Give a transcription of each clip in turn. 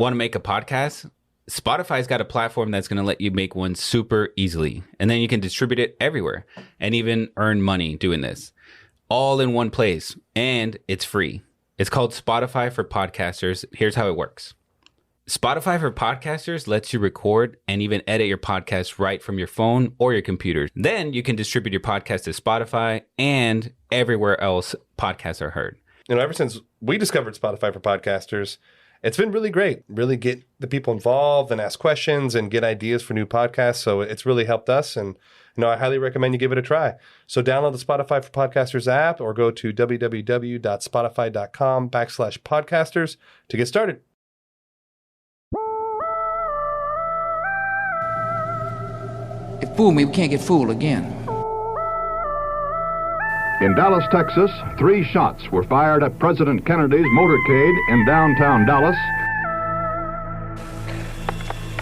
Want to make a podcast? Spotify's got a platform that's going to let you make one super easily. And then you can distribute it everywhere and even earn money doing this. All in one place. And it's free. It's called Spotify for Podcasters. Here's how it works. Spotify for Podcasters lets you record and even edit your podcast right from your phone or your computer. Then you can distribute your podcast to Spotify and everywhere else podcasts are heard. Ever since we discovered Spotify for Podcasters, it's been really great. Really get the people involved and ask questions and get ideas for new podcasts. So it's really helped us. And I highly recommend you give it a try. So download the Spotify for Podcasters app or go to www.spotify.com/podcasters to get started. It fooled me, we can't get fooled again. In Dallas, Texas, 3 shots were fired at President Kennedy's motorcade in downtown Dallas.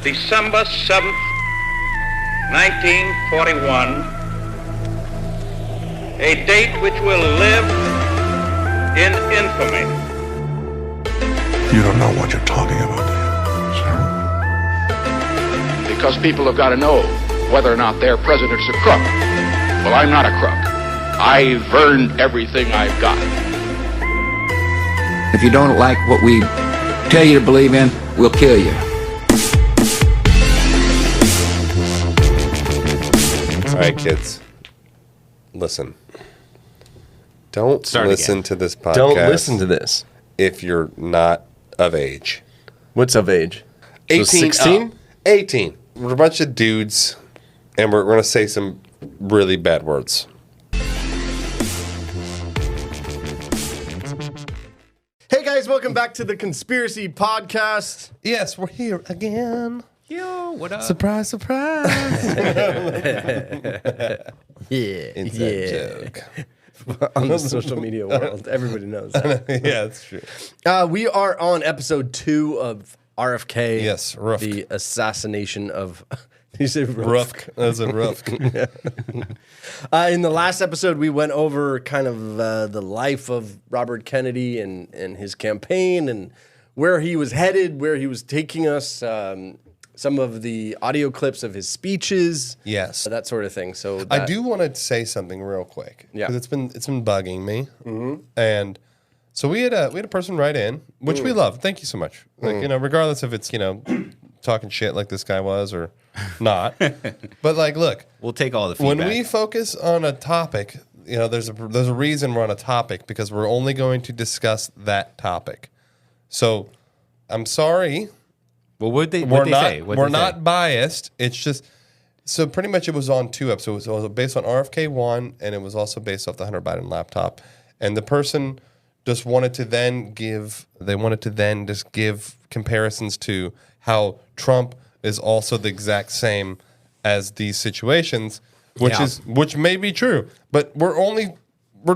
December 7th, 1941, a date which will live in infamy. You don't know what you're talking about, do you? Because people have got to know whether or not their president's a crook. Well, I'm not a crook. I've earned everything I've got. If you don't like what we tell you to believe in, we'll kill you. All right, kids. Listen. Don't listen to this podcast. Don't listen to this. If you're not of age. What's of age? 18. So 16? 18. We're a bunch of dudes, and we're going to say some really bad words. Hey guys, welcome back to the Conspiracy Podcast. Yes, we're here again. Yo, what up? Surprise, surprise. Inside joke. On the social media world, everybody knows that. Yeah, that's true. We are on episode 2 of RFK. Yes, Rufk. The assassination of... You say Rufk. That's a Rufk. In the last episode, we went over kind of the life of Robert Kennedy and his campaign and where he was headed, where he was taking us, some of the audio clips of his speeches. Yes. That sort of thing. So I do want to say something real quick. Yeah. Because it's been bugging me. Mm-hmm. And so we had a person write in, which we love. Thank you so much. Like, regardless if it's, talking shit like this guy was or not. But like, look, We'll take all the feedback. when we focus on a topic, there's a reason we're on a topic because we're only going to discuss that topic. So I'm sorry. Well, what'd they We're say? not biased. It's just so pretty much it was on 2 episodes. It was based on RFK 1, and it was also based off the Hunter Biden laptop. And the person just wanted to then give comparisons to how Trump is also the exact same as these situations, which may be true, but we're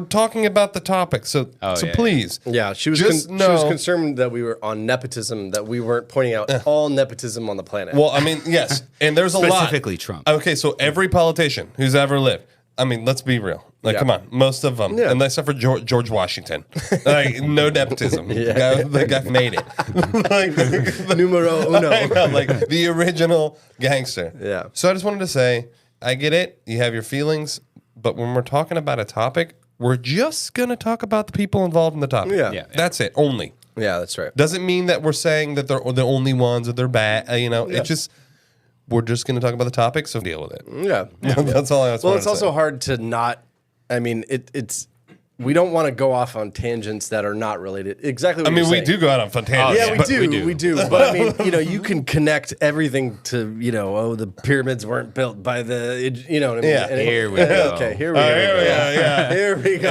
talking about the topic, so please, she was concerned that we were on nepotism, that we weren't pointing out all nepotism on the planet. Well, I mean, yes, and there's a lot. Specifically Trump. Okay, so every politician who's ever lived, I mean, let's be real. Like, come on, most of them, except for George Washington, like no nepotism. The guy made it. Numero uno. I know, like the original gangster. Yeah. So I just wanted to say, I get it. You have your feelings, but when we're talking about a topic, we're just gonna talk about the people involved in the topic. Yeah. That's it. Only. Yeah, that's right. Doesn't mean that we're saying that they're the only ones or they're bad. It's just. We're just going to talk about the topic, so deal with it. Yeah. That's all I was. Well, it's also hard to not. I mean, it's. We don't want to go off on tangents that are not related. Exactly. What we saying. do go out on tangents. We do. But I mean, you can connect everything to the pyramids weren't built by the. You know what I mean? Yeah. Here we go. Okay. Here we go. Here we go.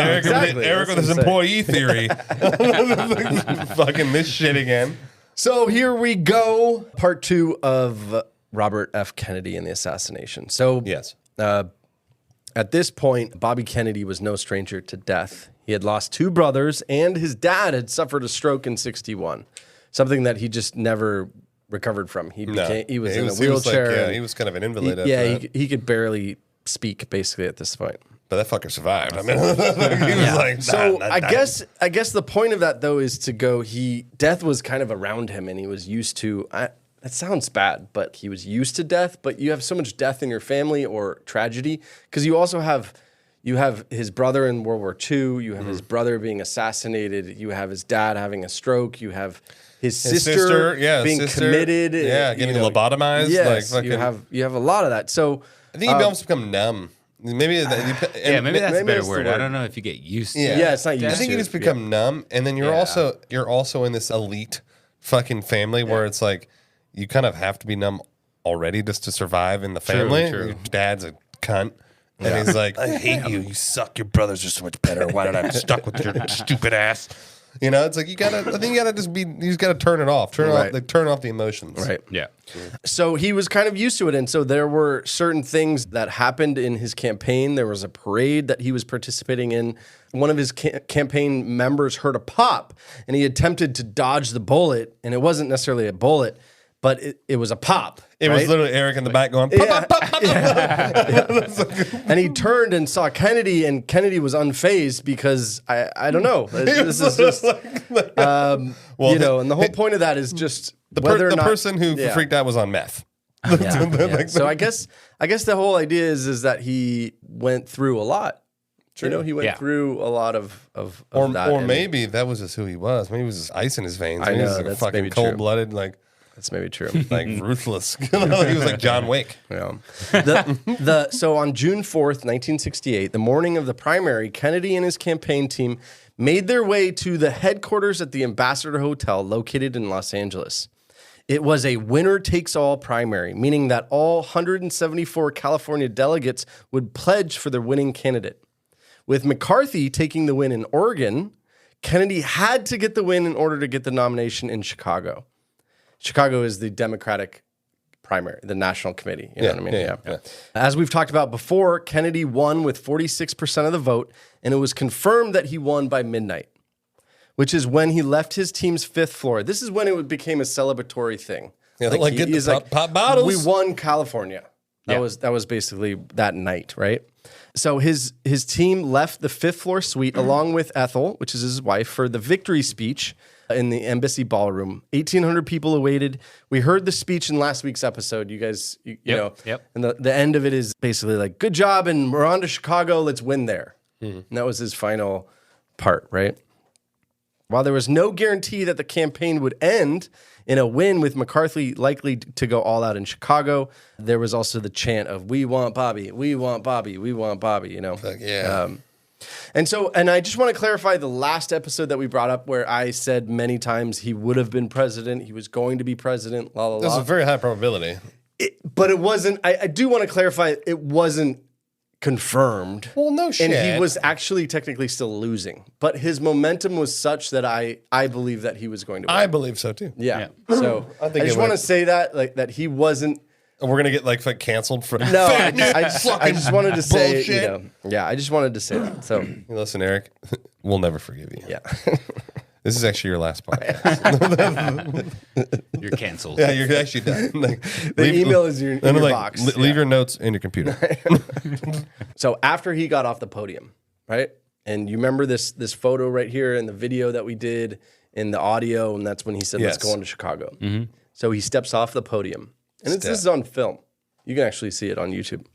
Eric with his employee theory. Fucking this shit again. So here we go. Part 2 of Robert F. Kennedy and the assassination. So yes, at this point, Bobby Kennedy was no stranger to death. He had lost 2 brothers, and his dad had suffered a stroke in '61, something that he just never recovered from. He was in a wheelchair. He was kind of an invalid. He could barely speak basically at this point. But that fucker survived. I mean, he was like, So I guess the point of that though is to go. Death was kind of around him, and he was used to. That sounds bad, but he was used to death. But you have so much death in your family or tragedy because you also have his brother in World War II. You have his brother being assassinated. You have his dad having a stroke. You have his sister being committed. Yeah, getting lobotomized. Yes, like fucking, you have a lot of that. So I think you almost become numb. Maybe maybe that's a better word. I don't know if you get used to it. Yeah, it's not used to I think you just become numb, and then you're also in this elite fucking family where it's like you kind of have to be numb already just to survive in the family. True. Your dad's a cunt. And he's like, I hate you. You suck. Your brothers are so much better. Why did I have stuck with your stupid ass? You know, it's like I think you gotta you just gotta turn it off. Turn off the emotions. Right. Yeah. So he was kind of used to it. And so there were certain things that happened in his campaign. There was a parade that he was participating in. One of his campaign members heard a pop and he attempted to dodge the bullet. And it wasn't necessarily a bullet, but it was a pop. It was literally Eric in the back going, pop, pop, pop, pop. And he turned and saw Kennedy, and Kennedy was unfazed because I don't know. This is just, and the whole point of that is just the person who freaked out was on meth. So I guess the whole idea is that he went through a lot. True. You know, he went through a lot of that. Or maybe that was just who he was. Maybe it was just ice in his veins. I know, he was like that's fucking cold-blooded, like. That's maybe true. Like ruthless. He was like John Wick. Yeah. So on June 4th, 1968, the morning of the primary, Kennedy and his campaign team made their way to the headquarters at the Ambassador Hotel located in Los Angeles. It was a winner-takes-all primary, meaning that all 174 California delegates would pledge for their winning candidate. With McCarthy taking the win in Oregon, Kennedy had to get the win in order to get the nomination in Chicago. Chicago is the Democratic primary, the national committee. You know what I mean? Yeah. As we've talked about before, Kennedy won with 46% of the vote, and it was confirmed that he won by midnight, which is when he left his team's fifth floor. This is when it became a celebratory thing. Yeah, like get the pop bottles. We won California. That was basically that night, right? So his team left the fifth floor suite along with Ethel, which is his wife, for the victory speech in the embassy ballroom. 1,800 people awaited. We heard the speech in last week's episode. You guys, you know, and the end of it is basically like, good job, and we're on to Chicago. Let's win there. And that was his final part, right? While there was no guarantee that the campaign would end in a win with McCarthy likely to go all out in Chicago, there was also the chant of, we want Bobby, we want Bobby, we want Bobby, you know? And I just want to clarify the last episode that we brought up where I said many times he would have been president, he was going to be president, la, la, la. There's a very high probability. But it wasn't, I do want to clarify, it wasn't confirmed. Well, no shit. And he was actually technically still losing. But his momentum was such that I believe that he was going to win. I believe so too. Yeah. So I just want to say that, like, that he wasn't. We're gonna get like canceled for no. I just wanted to say, I just wanted to say that. So listen, Eric, we'll never forgive you. Yeah. This is actually your last podcast. You're canceled. Yeah, you're actually done. Like, the email is in your box. Leave your notes in your computer. So after he got off the podium, right? And you remember this photo right here in the video that we did in the audio, and that's when he said, let's go on to Chicago. Mm-hmm. So he steps off the podium. And this is on film. You can actually see it on YouTube.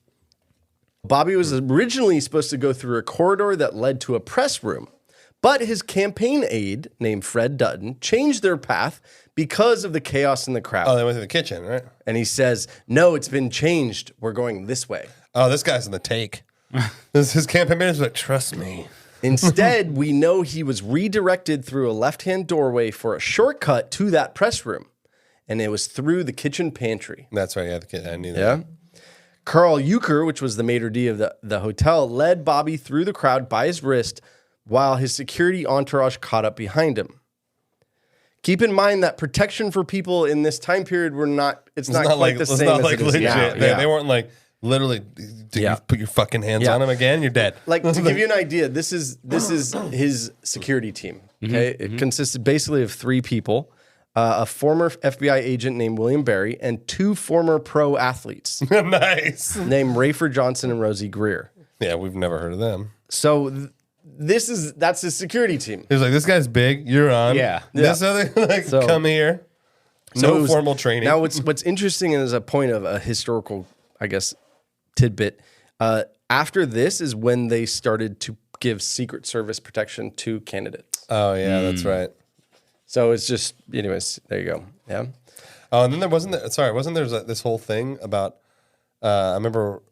Bobby was originally supposed to go through a corridor that led to a press room. But his campaign aide, named Fred Dutton, changed their path because of the chaos in the crowd. Oh, they went to the kitchen, right? And he says, no, it's been changed. We're going this way. Oh, this guy's in the take. His campaign manager's like, trust me. Instead, we know he was redirected through a left-hand doorway for a shortcut to that press room. And it was through the kitchen pantry. That's right, yeah, I knew that. Yeah. Carl Euchre, which was the maitre d' of the hotel, led Bobby through the crowd by his wrist while his security entourage caught up behind him. Keep in mind that protection for people in this time period were not, it's not quite the same as it is now. They weren't like, literally, you put your fucking hands on him again, you're dead. Like, to give you an idea, this is his security team, okay? It consisted basically of 3 people, a former FBI agent named William Berry, and 2 former pro athletes. Nice. Named Rayford Johnson and Rosie Greer. Yeah, we've never heard of them. So that's his security team. He was like, this guy's big. You're on. Yeah. This other, come here. No formal training. Now, what's interesting is a point of a historical, I guess, tidbit. After this is when they started to give Secret Service protection to candidates. Oh, yeah, that's right. So it's just, anyways, there you go. Yeah. Oh, and then wasn't there this whole thing about, I remember,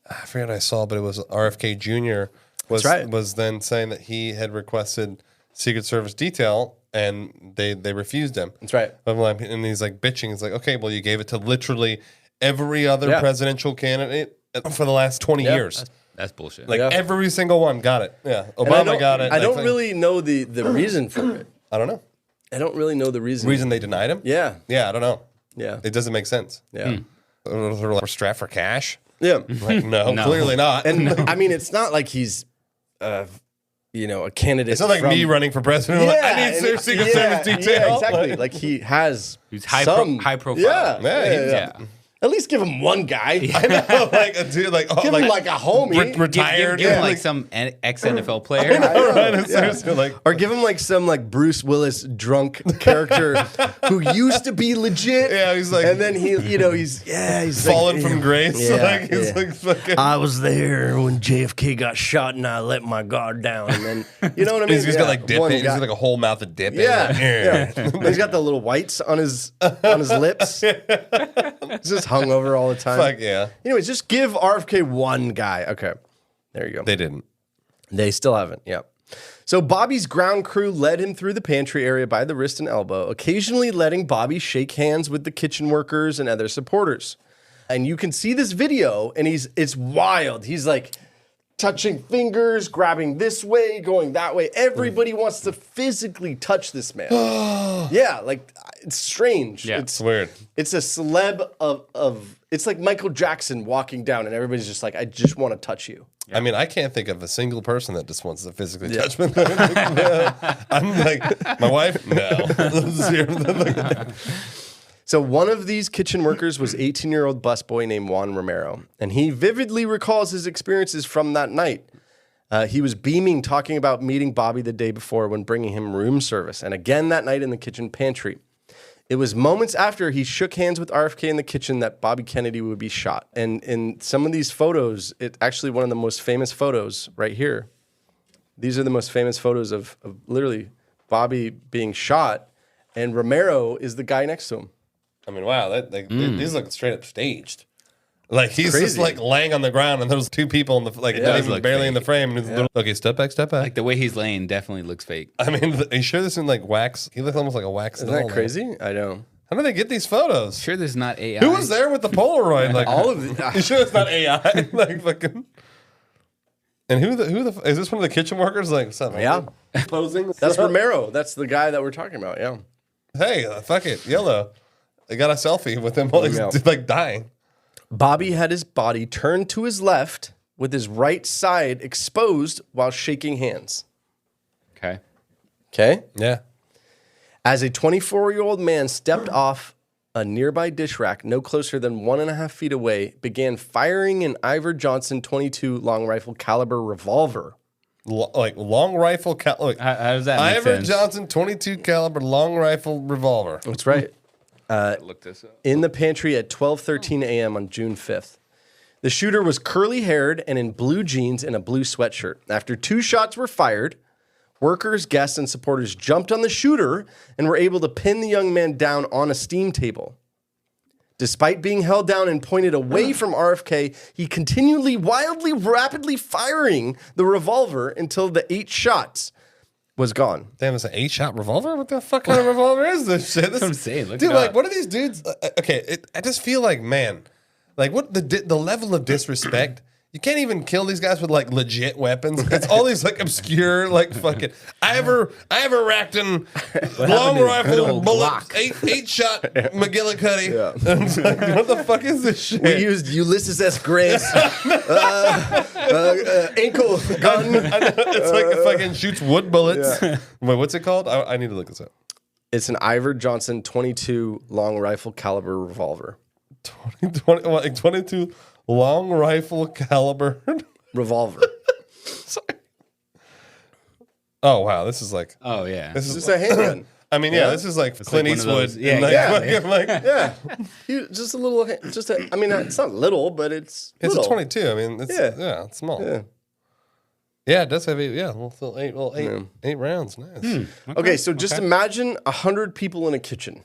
I forget what I saw, but it was RFK Jr. was then saying that he had requested Secret Service detail and they refused him. That's right. And he's like bitching. It's like, okay, well, you gave it to literally every other presidential candidate for the last 20 years. That's bullshit. Like every single one got it. Yeah. Obama got it. I don't really know the reason for it. I don't know. I don't really know the reason. Reason they denied him? Yeah. Yeah, I don't know. Yeah. It doesn't make sense. Yeah. They're like, we're strapped for cash? Yeah. Like, no, clearly not. And I mean, it's not like he's, a candidate. It's not like me running for president. Yeah, Like, I need Secret Service detail. Yeah, exactly. Like he has. He's high profile. Yeah. At least give him one guy. I know, like a dude, Give him like a homie. Retired. Give him like some ex-NFL player. Seriously, like, Or give him like some like Bruce Willis drunk character who used to be legit. Yeah, he's like, and then he's fallen like, from grace. Yeah, Like he's like fucking. I was there when JFK got shot and I let my guard down. And then you know what I mean? He's got like dip. He's got like a whole mouth of dip. Yeah. He's got the little whites on his lips. He's just hungover all the time. Fuck yeah. Anyways, just give RFK one guy. Okay. There you go. They didn't. They still haven't. Yep. So Bobby's ground crew led him through the pantry area by the wrist and elbow, occasionally letting Bobby shake hands with the kitchen workers and other supporters. And you can see this video, and it's wild. He's like touching fingers, grabbing this way, going that way. Everybody wants to physically touch this man. Yeah, like it's strange. Yeah, it's weird. It's a celeb of it's like Michael Jackson walking down, and everybody's just like, I just want to touch you. I mean, I can't think of a single person that just wants to physically touch me. I'm like, my wife? No. So one of these kitchen workers was 18-year-old busboy named Juan Romero, and he vividly recalls his experiences from that night. He was beaming, talking about meeting Bobby the day before when bringing him room service, and again that night in the kitchen pantry. It was moments after he shook hands with RFK in the kitchen that Bobby Kennedy would be shot. And in some of these photos, it's actually one of the most famous photos right here. These are the most famous photos of literally Bobby being shot, and Romero is the guy next to him. I mean, wow, these look straight up staged. Like he's just like laying on the ground, and there's two people in the barely in the frame. And okay, step back. Like the way he's laying definitely looks fake. I mean, are you sure this in like wax? He looks almost like a wax. Isn't that crazy? I know. How do they get these photos? Sure, there's not AI. Who was there with the Polaroid? Like all of it. You sure it's not AI? Like fucking. And who the is this one of the kitchen workers? Like something? Yeah, posing. That's Romero. That's the guy that we're talking about. Yeah. Hey, fuck it, yellow. I got a selfie with him while he's like dying. Bobby had his body turned to his left with his right side exposed while shaking hands. Okay. Okay? Yeah. As a 24-year-old man stepped off a nearby dish rack no closer than 1.5 feet away, began firing an Ivor Johnson .22 long rifle caliber revolver. Like long rifle caliber. How does that make Ivor sense? Johnson .22 caliber long rifle revolver. That's right. Look this up. In the pantry at 12:13 a.m. on June 5th. The shooter was curly-haired and in blue jeans and a blue sweatshirt. After 2 shots were fired, workers, guests, and supporters jumped on the shooter and were able to pin the young man down on a steam table. Despite being held down and pointed away from RFK, he continually, wildly, rapidly firing the revolver until the 8 shots was gone. Damn, it's an 8-shot revolver? What the fuck kind of revolver is this shit? That's what I'm saying. Look Dude, it like, up. what are these dudes? Okay, I just feel like, man, like what the level of disrespect. You can't even kill these guys with like legit weapons. It's all these like obscure, like fucking Ivor Racton long rifle bullet, 8-shot McGillicuddy. Yeah. What the fuck is this shit? We used Ulysses S. Grant's ankle gun. I know, it's like it fucking shoots wood bullets. Yeah. Wait, what's it called? I need to look this up. It's an Ivor Johnson .22 long rifle caliber revolver. 22 long rifle caliber. revolver. Oh wow, this is like Oh yeah. this It's is just a handgun. I mean, yeah, this is like Clint like one of Eastwood. those- yeah, and like, exactly. like, Yeah, just a little. I mean, it's not little, but it's it's little. a 22. I mean, it's, yeah, it's small. Yeah. Yeah, it does have eight rounds. Nice. Okay, so just imagine 100 people in a kitchen.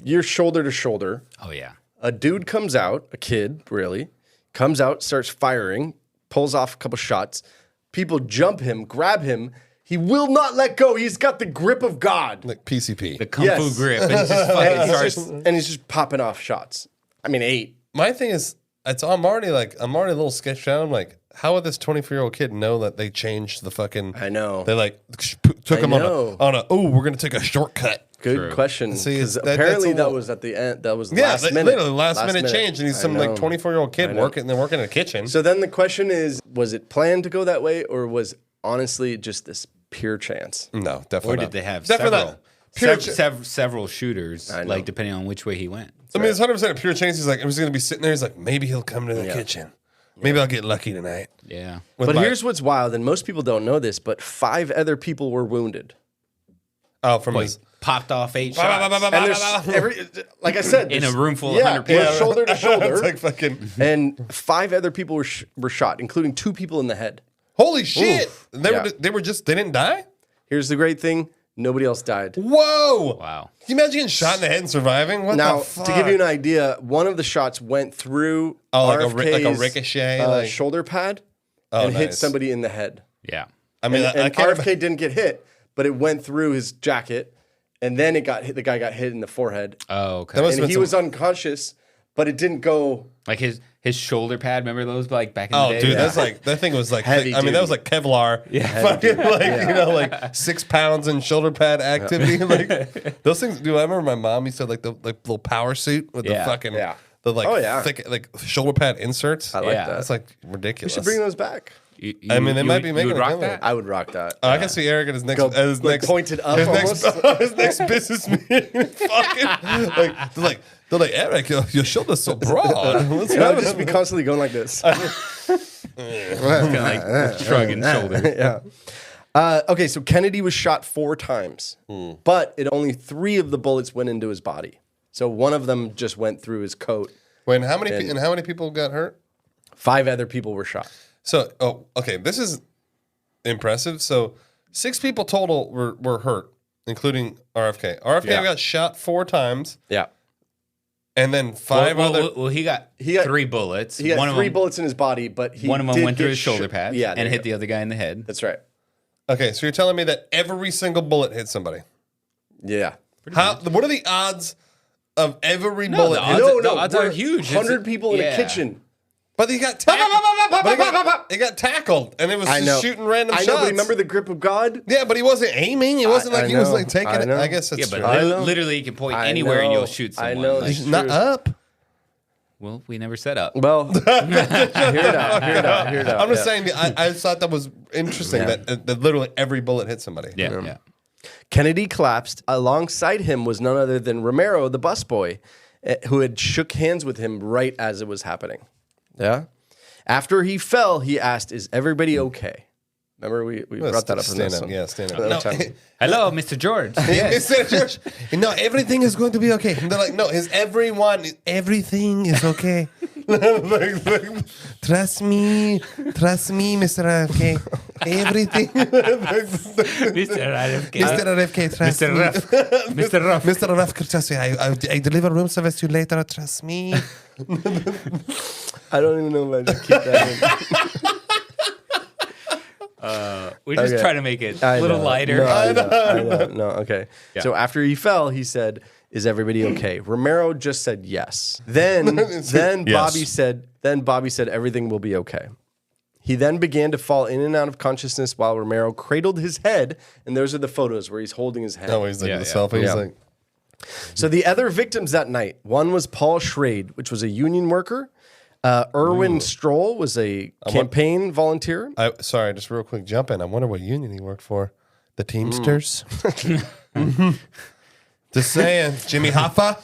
You're shoulder to shoulder. Oh yeah. A dude comes out, a kid, really, comes out, starts firing, pulls off a couple shots. People jump him, grab him. He will not let go. He's got the grip of God. Like PCP. The kung fu grip. And just fucking starts. And he's just popping off shots. I mean, 8. My thing is, I'm already a little sketched out. I'm like, how would this 24-year-old kid know that they changed the fucking? I know. They like took him on a. Oh, we're gonna take a shortcut. Good question. See, Because that's apparently a that little- was at the end. That was Yeah, last minute. literally last minute change, and he's some like 24-year-old kid working in the kitchen. So then the question is, was it planned to go that way, or was honestly just this pure chance? No, definitely. Or not. did they have Definitely several? not. Pure Several shooters, know. like depending on which way he went. I mean, it's 100% a pure chance. He's like, I'm just gonna be sitting there. He's like, maybe he'll come to the kitchen. Maybe I'll get lucky tonight. Yeah. But here's what's wild, and most people don't know this, but 5 other people were wounded. from Like, his. popped off 8 shots And there's like I said, in a there's- room full of yeah, 100 people. yeah, shoulder to shoulder. It's like fucking. And 5 other people were shot, including 2 people in the head. Holy shit! Oof. They Yeah. were just they didn't die. Here's the great thing: nobody else died. Whoa! Wow. Can you imagine getting shot in the head and surviving? What Now, the fuck? to give you an idea, one of the shots went through like a RFK's, ricochet, shoulder pad and hit nice. somebody in the head. Yeah. I mean, And I can't. RFK didn't get hit, but it went through his jacket, and then it got hit. The guy got hit in the forehead, Oh, okay. That must- and he was unconscious, but it didn't go. Like his shoulder pad. Remember those like back in Oh, the day? dude, that's like that thing was like Heavy I mean, that was duty. like Kevlar. Yeah. fucking like 6 pounds in shoulder pad activity. Like those things. Dude, I remember my mom used to have like the little power suit with Yeah. the fucking Yeah. the like Oh, yeah. thick like shoulder pad inserts. I like Yeah. that. That's like We ridiculous. should bring those back. I mean, they might be you making would a rock comeback. that. I would rock that. I can see Eric at his next, Go, at his like, next pointed up his almost. next, his next business meeting. Fucking they're like Eric, your shoulder's so broad. What's And I would happening? just be constantly going like this. Kind of like shrugging shoulders. Yeah. Okay, so Kennedy was shot 4 times, but only 3 of the bullets went into his body. So one of them just went through his coat. Wait, how many people got hurt? 5 other people were shot. So, okay, this is impressive. So, 6 people total were hurt, including RFK. RFK Yeah. got shot 4 times, Yeah. and then 5 other. Well, he got 3 bullets. He got one 3 of them, bullets in his body, but he one of them did went through get his shoulder shot. pad. Yeah, and there you hit go. the other guy in the head. That's right. Okay, so you're telling me that every single bullet hit somebody. Yeah. What are the odds of every No, bullet? the hit- odds- No, odds are we're huge. 100 people in a yeah. kitchen. But he got tackled. He got tackled, and it was I just know. shooting random I shots. know, but remember the grip of God? Yeah, but he wasn't aiming. It wasn't like I he was know. like taking I it. know. I guess that's Yeah, true. but I know. literally you can point I anywhere and know. you'll shoot I someone. know. Like, It's Not true. up. well, we never set up. Well, hear it out. I'm just saying. I thought that was interesting Yeah. that literally every bullet hit somebody. Yeah. Kennedy collapsed. Alongside him was none other than Romero, the busboy, who had shook hands with him right as it was happening. Yeah. After he fell, he asked, "Is everybody okay?" Remember, we brought that up in Stand this up. one. Yeah, stand up. Another No, time. Hello, Mr. George. Mr. George, no, everything is going to be okay. And they're like, no, everything is okay. Trust me, Mr. RFK. Everything. Mr. RFK. Mr. RFK, trust Mr. me. Ruff. Mr. Ruff. Mr. RFK, trust me. I deliver room service to you later. Trust me. I don't even know if I should keep that in. We're just Okay. trying to make it I a little know. lighter. No, I know. No, okay. Yeah. So after he fell, he said, "Is everybody okay?" Romero just said yes. Then Bobby said, everything will be okay. He then began to fall in and out of consciousness while Romero cradled his head, and those are the photos where he's holding his head. No, he's like Yeah, the yeah. selfie. He's Yeah. like, So the other victims that night, one was Paul Schrade, which was a union worker. Erwin Stroll was a campaign volunteer. sorry, just real quick jump in. I wonder what union he worked for. The Teamsters. Just saying. Jimmy Hoffa.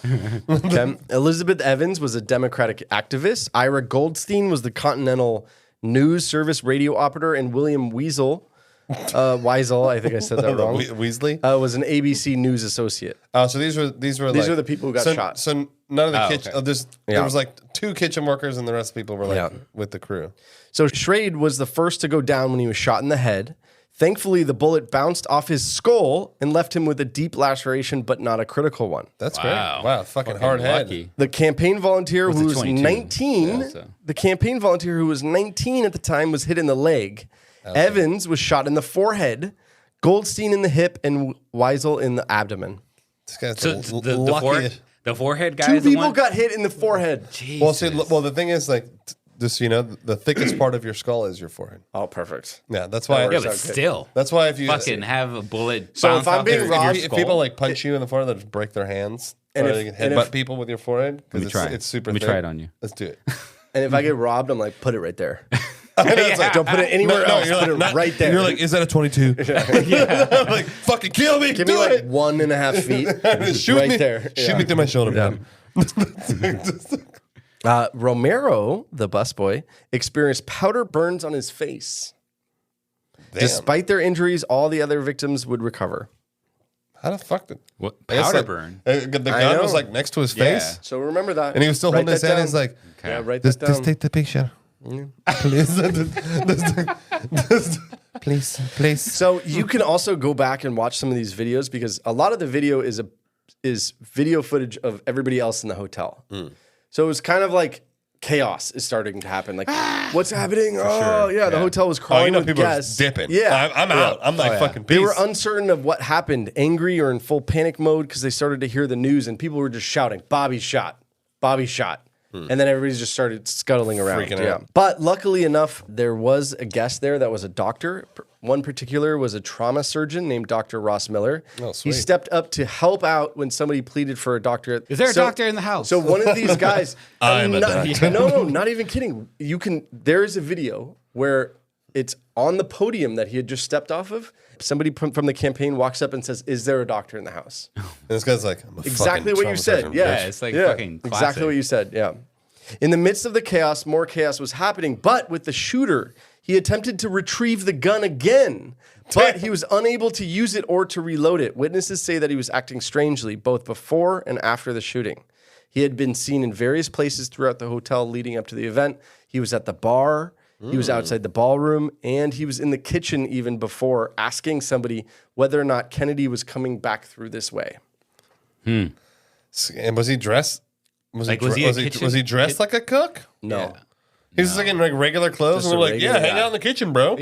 Okay. Elizabeth Evans was a Democratic activist. Ira Goldstein was the Continental news service radio operator, and William Weisel, I think I said that wrong. Weasley was an ABC News associate. Oh, so these are the people who got shot. So none of the kitchen. okay. There was like 2 kitchen workers, and the rest of the people were like with the crew. So Schrade was the first to go down when he was shot in the head. Thankfully, the bullet bounced off his skull and left him with a deep laceration, but not a critical one. That's great. Wow, fucking hard lucky. head. The campaign volunteer who was 22? 19, Yeah, so. the campaign volunteer who was 19 at the time was hit in the leg. Okay. Evans was shot in the forehead, Goldstein in the hip, and Weisel in the abdomen. This guy's So the forehead guy. 2 is the people one? got hit in the forehead. Jesus. Well, the thing is, like, just the thickest part of your skull is your forehead. Oh, perfect. Yeah, that's why. Yeah, but still. That's why if you fucking have a bullet. So bounce if I'm off being your robbed- if skull- people like punch you in the forehead, they'll just break their hands. And Or if- they can and headbutt if- people with your forehead Let me because try. it's super. Let me thin. try it on you. Let's do it. And if I get robbed, I'm like, put it right there. It's like, Don't put it anywhere else. you're Put like, it right there. You're like, is that a 22? I'm like, fucking kill me. Give me do like it. 1.5 feet. Shoot right me there. Shoot me through my shoulder pad. Romero, the busboy, experienced powder burns on his face. Damn. Despite their injuries, all the other victims would recover. How the fuck did What I guess, powder like, burn? The I gun know. was like next to his Yeah. face, So remember that. and he was still Write holding his that hand. down. He's like, Yeah, write just that down. take the picture. Please. So you can also go back and watch some of these videos because a lot of the video is video footage of everybody else in the hotel. So it was kind of like chaos is starting to happen. Like, what's happening? Oh, yeah, the hotel was Oh, crawling you know, with people guests. are dipping. Yeah, I'm out. I'm like fucking peace. They were uncertain of what happened, angry or in full panic mode because they started to hear the news and people were just shouting, "Bobby shot, Bobby shot." And then everybody just started scuttling around. Freaking out. But luckily enough, there was a guest there that was a doctor. One particular was a trauma surgeon named Dr. Ross Miller. Oh, He sweet. stepped up to help out when somebody pleaded for a doctor. Is there a doctor in the house? So one of these guys, I'm a doctor. no, not even kidding. There is a video where it's on the podium that he had just stepped off of. Somebody from the campaign walks up and says, "Is there a doctor in the house?" And this guy's like, I'm a Exactly fucking what you trauma said. surgeon, Yeah, bitch. it's like fucking classic. exactly what you said. Yeah. In the midst of the chaos, more chaos was happening. But with the shooter, he attempted to retrieve the gun again, but he was unable to use it or to reload it. Witnesses say that he was acting strangely both before and after the shooting. He had been seen in various places throughout the hotel leading up to the event. He was at the bar. He was outside the ballroom, and he was in the kitchen even before asking somebody whether or not Kennedy was coming back through this way. And was he dressed? Was Like, he, was he a was he, kitchen- was he dressed like a cook? No. Yeah. He was just like in like regular clothes, Just and we're a like, yeah, regular hang guy. out in the kitchen, bro.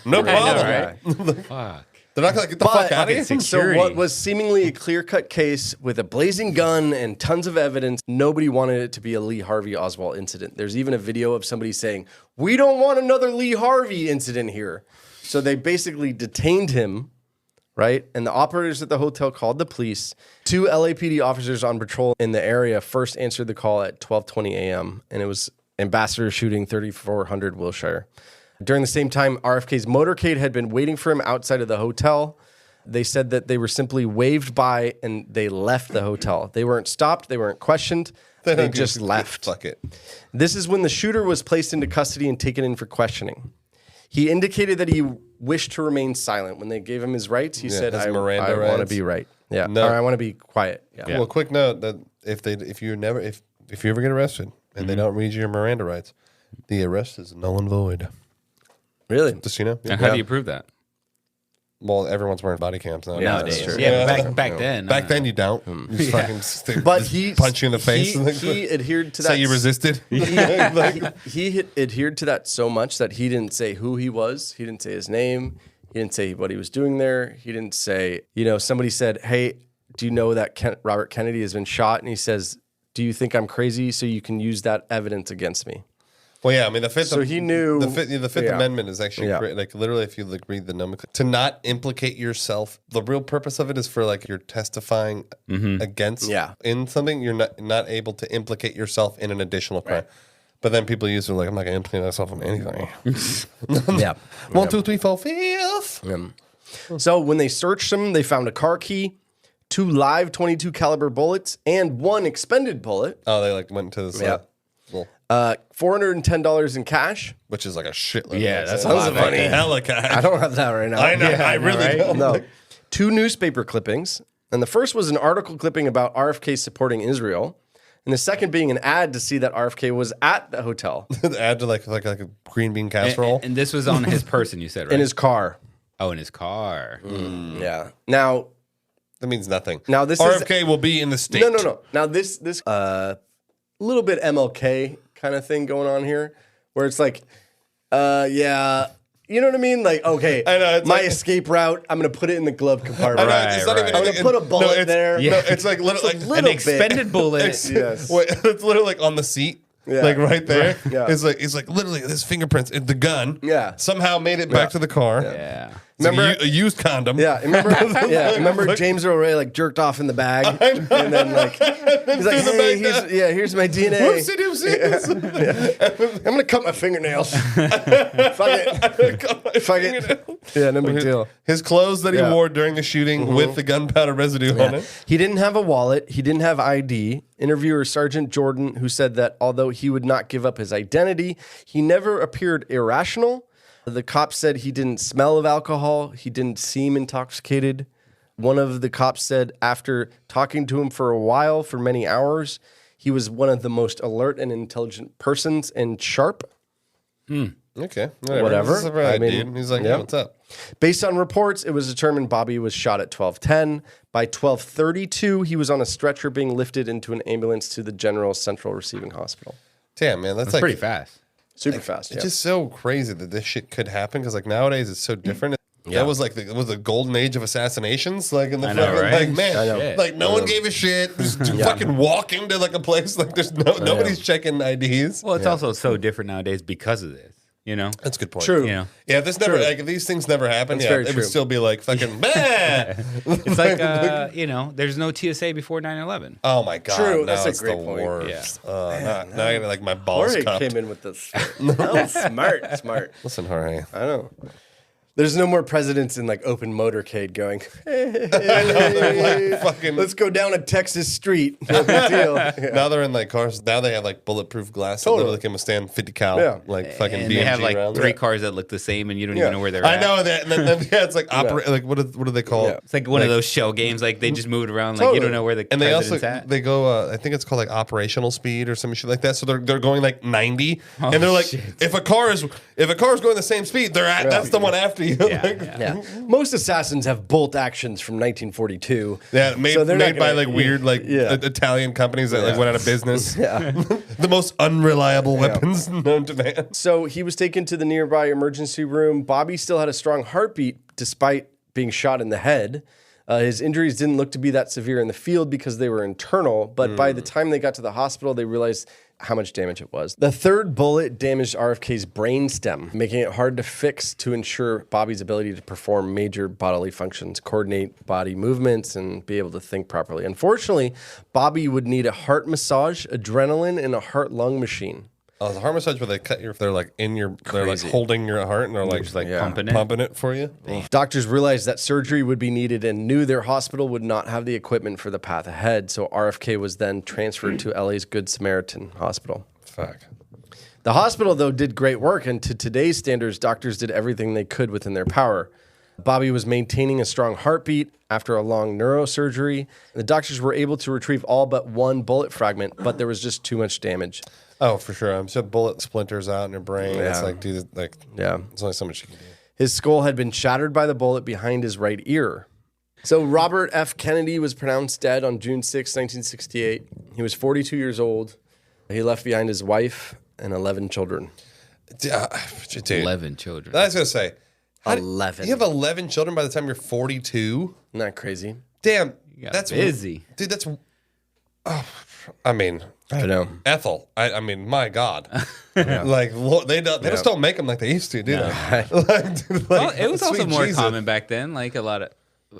No problem. right? Fuck. They're not gonna get the fuck out of here. fucking So Security. what was seemingly a clear-cut case with a blazing gun and tons of evidence, nobody wanted it to be a Lee Harvey Oswald incident. There's even a video of somebody saying, "We don't want another Lee Harvey incident here." So they basically detained him, right? And the operators at the hotel called the police. 2 LAPD officers on patrol in the area first answered the call at 12:20 a.m. and it was Ambassador shooting 3400 Wilshire. During the same time, RFK's motorcade had been waiting for him outside of the hotel. They said that they were simply waved by and they left the hotel. They weren't stopped. They weren't questioned. They don't just give a left. Fuck it. This is when the shooter was placed into custody and taken in for questioning. He indicated that he wished to remain silent. When they gave him his rights, he said, his I Miranda want to rights. be right. Yeah. No. Or I want to be quiet. Yeah. Well, quick note that if you ever get arrested and they don't read you your Miranda rights, the arrest is null and void. Really? Just so you know. And how do you prove that? Well, everyone's wearing body cams now. Nowadays. that's true. Yeah, but back then. Back then you don't. You just fucking But he punch you in the face. He adhered to that. Say you resisted. He adhered to that so much that he didn't say who he was. He didn't say his name. He didn't say what he was doing there. He didn't say, somebody said, "Hey, do you know that Robert Kennedy has been shot?" And he says, "Do you think I'm crazy so you can use that evidence against me?" Well, yeah, I mean the fifth. So he knew the Fifth yeah. Amendment is actually Yeah. great. Like literally, if you read the nomenclature, to not implicate yourself. The real purpose of it is for like you're testifying against Yeah. in something. You're not able to implicate yourself in an additional crime. But then people use it like I'm not going to implicate myself in anything. Yeah. 1, 2, 3, 4, 5. So when they searched him, they found a car key, 2 live .22 caliber bullets, and 1 expended bullet. Oh, they like went to this. Yeah. $410 in cash. Which is like a shitload. Yeah, that's a Sounds lot. funny. Hella cash. I don't have that right now. I know. I really don't. No. 2 newspaper clippings. And the first was an article clipping about RFK supporting Israel. And the second being an ad to see that RFK was at the hotel. Add to like a green bean casserole. And this was on his person, you said, right? In his car. Oh, in his car. Yeah. Now, That means nothing. Now this RFK will be in the state. No. Now this little bit MLK kind of thing going on here, where it's like, yeah, you know what I mean? Like, okay, I know, it's my like- escape route, I'm gonna put it in the glove compartment. Right, It's not even. I'm gonna put a bullet there. No, it's like literally It's a like, An little expended bullet. Yes. wait, it's literally like on the seat. Yeah. Like right there. Right, yeah. It's like literally his fingerprints in the gun. Yeah. Somehow made it back to the car. Yeah. It's like Remember- a used condom. Yeah, remember James Earl Ray like jerked off in the bag, and then like he's like, hey, here's my DNA. Whoopsie doopsie. I'm gonna cut my fingernails. Fuck it. Yeah, no big deal. His clothes that he Yeah. wore during the shooting with the gunpowder residue on it. He didn't have a wallet. He didn't have ID. Interviewer Sergeant Jordan, who said that although he would not give up his identity, he never appeared irrational. The cops said he didn't smell of alcohol. He didn't seem intoxicated. One of the cops said after talking to him for a while, for many hours, he was one of the most alert and intelligent persons and sharp. Okay. Whatever. This is right, I mean, dude. He's like, yeah. what's up? Based on reports, it was determined Bobby was shot at 12:10. By 12:32, he was on a stretcher being lifted into an ambulance to the General Central Receiving Hospital. Damn, man. That's That's like pretty fast. Super fast. It's Yeah. just so crazy that this shit could happen because like nowadays it's so different. That was like it was the golden age of assassinations. Like in the I know, fucking, right? like man, I know. like no one gave a shit. Just fucking walk into like a place like there's nobody's checking IDs. Well, it's also so different nowadays because of this. You know? That's a good point. True. You know? Yeah, if this never like if these things never happened, That's yeah, very it true. would still be like fucking bah! It's like, you know, there's no TSA before 9/11. Oh my god. True, No, that's a it's great the point. worst. Now I got like my balls Jorge cupped. came in with this. Oh, smart. Listen, Jorge. I know. There's no more presidents in like open motorcade going, Like, fucking let's go down a Texas street. No big deal. Yeah. now they're in like cars. Now they have like bulletproof glass that literally can withstand 50 cal. Yeah. Like fucking And BMG they have like rounds. 3 cars that look the same and you don't Yeah. even know where they're I at. know that. And then yeah, it's like like what do they call it? It's like one of those shell games. Like they just moved around. Like you Totally. don't know where the And they also president's at. they go. I think it's called like operational speed or some shit like that. So they're going like 90, and they're like, shit. if a car is going the same speed, they're at. That's the one after you. Yeah, Like, yeah. Most assassins have bolt actions from 1942. Yeah, made, So they're not made by gonna- like weird like Italian companies that like went out of business. Yeah. The most unreliable weapons known to man. So he was taken to the nearby emergency room. Bobby still had a strong heartbeat despite being shot in the head. His injuries didn't look to be that severe in the field because they were internal, but by the time they got to the hospital, they realized how much damage it was. The third bullet damaged RFK's brainstem, making it hard to fix to ensure Bobby's ability to perform major bodily functions, coordinate body movements, and be able to think properly. Unfortunately, Bobby would need a heart massage, adrenaline, and a heart-lung machine. Oh, the heart massage where they cut your, they're like in your, they're like holding your heart and they're like just like Yeah. pumping it. for you. Doctors realized that surgery would be needed and knew their hospital would not have the equipment for the path ahead. So RFK was then transferred to LA's Good Samaritan Hospital. Fuck. The hospital, though, did great work, and to today's standards, doctors did everything they could within their power. Bobby was maintaining a strong heartbeat after a long neurosurgery. The doctors were able to retrieve all but one bullet fragment, but there was just too much damage. Oh, for sure. I'm so bullet splinters out in your brain. It's like, dude, like, Yeah. there's only so much you can do. His skull had been shattered by the bullet behind his right ear. So Robert F. Kennedy was pronounced dead on June 6, 1968. He was 42 years old. He left behind his wife and 11 children. Dude, 11 children. I was gonna say, 11. You have 11 children by the time you're 42. Isn't that crazy? Damn, got that's busy. dude. That's, I mean, I know. Ethel. I mean, my God, like they just don't make them like they used to, do they? Like, dude, Well, like, it was also sweet more Jesus. common back then. Like a lot of.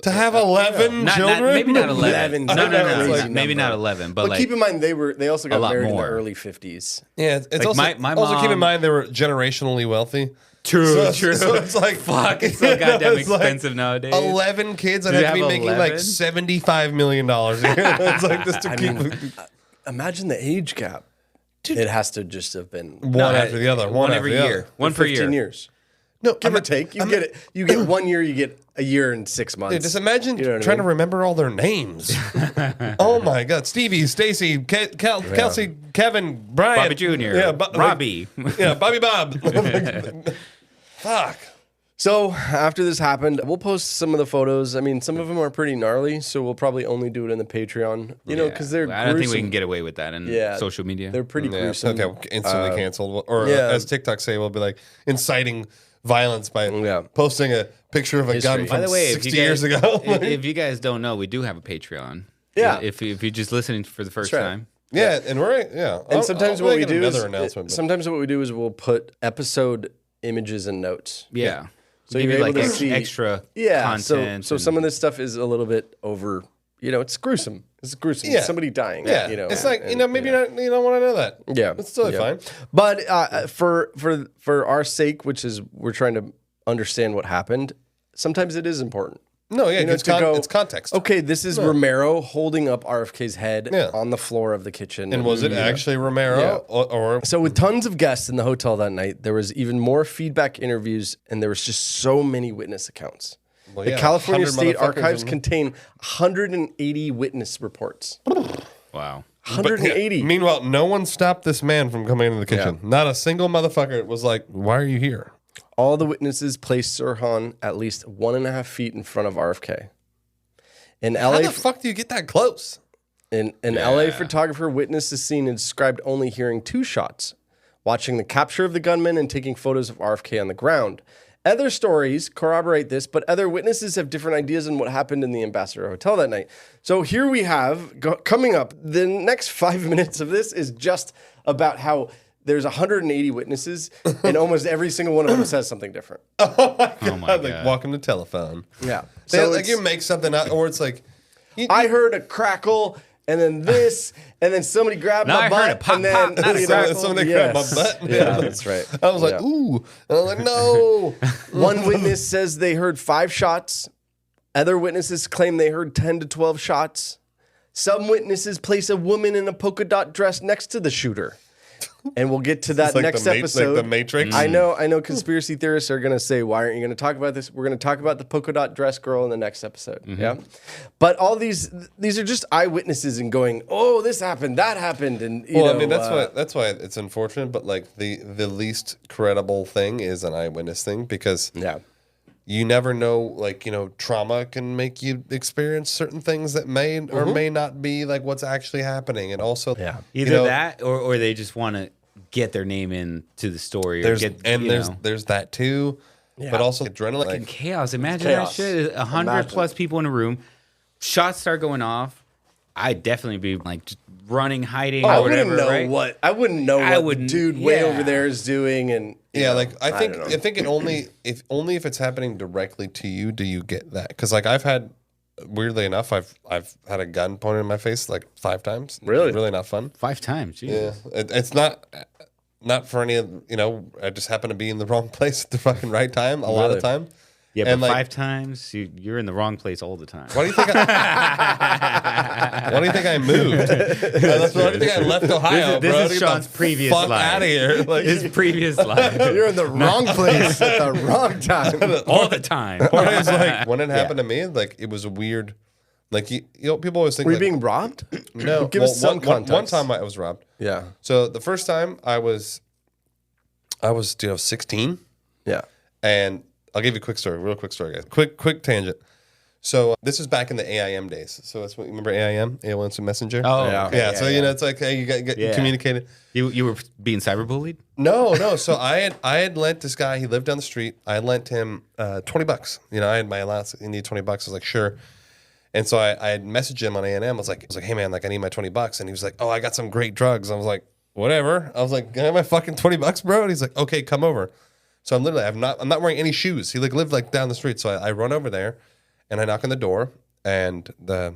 to have 11 children. Maybe not 11. 11. No, Crazy no. number. Maybe not 11. But But like, keep in mind, they also a got lot married more. in the early 50s. Yeah, it's Like also my also keep in mom- mind they were generationally wealthy. true. So it's like Fuck, it's so goddamn it's like expensive nowadays. 11 kids, I'd Do you have to be have making like 11? $75 million a year. It's like just to keep. Imagine the age gap. It has to just have been one after the other. One after every the year. other. One per 15 year. years. No, Give or take. You get it. You get 1 year, you get a year and 6 months. Dude, just imagine You know what I trying to mean? remember all their names. Oh my God. Stevie, Stacy, Kelsey, Kevin, Brian. Bobby Jr. Yeah, Robbie. yeah, Bobby Bob. Fuck. So after this happened, we'll post some of the photos. I mean, some of them are pretty gnarly, so we'll probably only do it in the Patreon. You know, because they're I don't think we gruesome. can get away with that in social media. They're pretty Yeah, gruesome. okay, we'll instantly canceled. Or yeah. as TikTok say, we'll be like inciting violence by Yeah. posting a picture of a gun History. from By the way, 60 years ago. if you guys don't know, we do have a Patreon. Yeah. If you're just listening for the first That's right. time. yeah, and we're And sometimes I'll what we make do another is announcement. but- sometimes what we do is we'll put episode images and notes. Yeah. So Give you're you able like to see extra Yeah. content. So some of this stuff is a little bit over. You know, it's gruesome. It's gruesome. Yeah. Somebody dying. Yeah, You know, it's like and- maybe you don't want to know that. Yeah, it's totally yeah. fine. But for our sake, which is we're trying to understand what happened, sometimes it is important. No, yeah, You know, it's, to go, it's context. Okay, this is Romero holding up RFK's head Yeah. on the floor of the kitchen. And was it actually Romero Yeah. or So with tons of guests in the hotel that night, there was even more feedback interviews, and there was just so many witness accounts. Well, The yeah, California 100 State motherfuckers Archives in- contain 180 witness reports. Wow. But, 180. yeah, meanwhile, no one stopped this man from coming into the kitchen. Not a single motherfucker was like, "Why are you here?" All the witnesses placed Sirhan at least 1.5 feet in front of RFK. In How LA, the fuck do you get that close? an LA photographer witnessed the scene and described only hearing 2 shots, watching the capture of the gunman and taking photos of RFK on the ground. Other stories corroborate this, but other witnesses have different ideas on what happened in the Ambassador Hotel that night. So here we have, coming up, the next 5 minutes of this is just about how there's 180 witnesses, and almost every single one of them says something different. Oh my Like God. welcome to telephone. Yeah. So like it's- you make something up, or it's like I heard a crackle, and then this, and then somebody grabbed No, my I butt, heard a pop, and then pop, not a you know, crackle. somebody grabbed my butt. Yeah, that's right. I was like, Yeah. ooh, and I was like, no. One witness says they heard 5 shots. Other witnesses claim they heard 10 to 12 shots. Some witnesses place a woman in a polka dot dress next to the shooter. And we'll get to that It's like next the episode. like the Matrix. I know conspiracy theorists are going to say, why aren't you going to talk about this? We're going to talk about the polka dot dress girl in the next episode. Yeah. But all these are just eyewitnesses and going, oh, this happened, that happened. And, you Well, know, I mean, that's why it's unfortunate, but like the least credible thing is an eyewitness thing because yeah. you never know, like, you know, trauma can make you experience certain things that may or may not be like what's actually happening. And also, Yeah. Either you know, that or they just want to get their name into the story. Or there's that too, but also adrenaline. fucking Like, chaos. Imagine Chaos. that shit. 100 plus people in a room. Shots start going off. I'd definitely be like just running, hiding, I or wouldn't whatever. know right? what I wouldn't know I what the wouldn't- dude way yeah. over there is doing, and you yeah, know, like I think don't know. it only if it's happening directly to you do you get that? Because like I've had, weirdly enough, I've had a gun pointed in my face like 5 times. Really? Really not fun. 5 times. Jesus. Yeah, it's not for any of, you know, I just happen to be in the wrong place at the fucking right time a lot of Really? time. Yeah, And, but like- 5 times, you're in the wrong place all the time. Why do you think why do you think I moved? Why do you think I left Ohio, This bro? is to get Sean's the previous fuck life. out of here. Like, His previous life. you're in the wrong place at the wrong time. all the time. or it's like when it happened to me, like it was a weird, like you know, people always think Were you like, being robbed? no. Give us some one context. time I was robbed. Yeah, So the first time I was 16, yeah. and I'll give you a real quick story, guys. Quick tangent. So this is back in the AIM days. So that's what you remember AIM, AOL Instant Messenger. Oh, Yeah. okay. yeah. So you know, it's like hey, you got Yeah. communicated. You were being cyberbullied? No. So I had lent this guy. He lived down the street. I lent him $20. You know, I had my allowance. You need $20. I was like, sure. And so I had messaged him on A&M. I was like, hey man, like I need my $20. And he was like, oh, I got some great drugs. I was like, whatever. I was like, can I have my fucking $20, bro? And he's like, okay, come over. So I'm not wearing any shoes. He lived like down the street. So I run over there, and I knock on the door, and the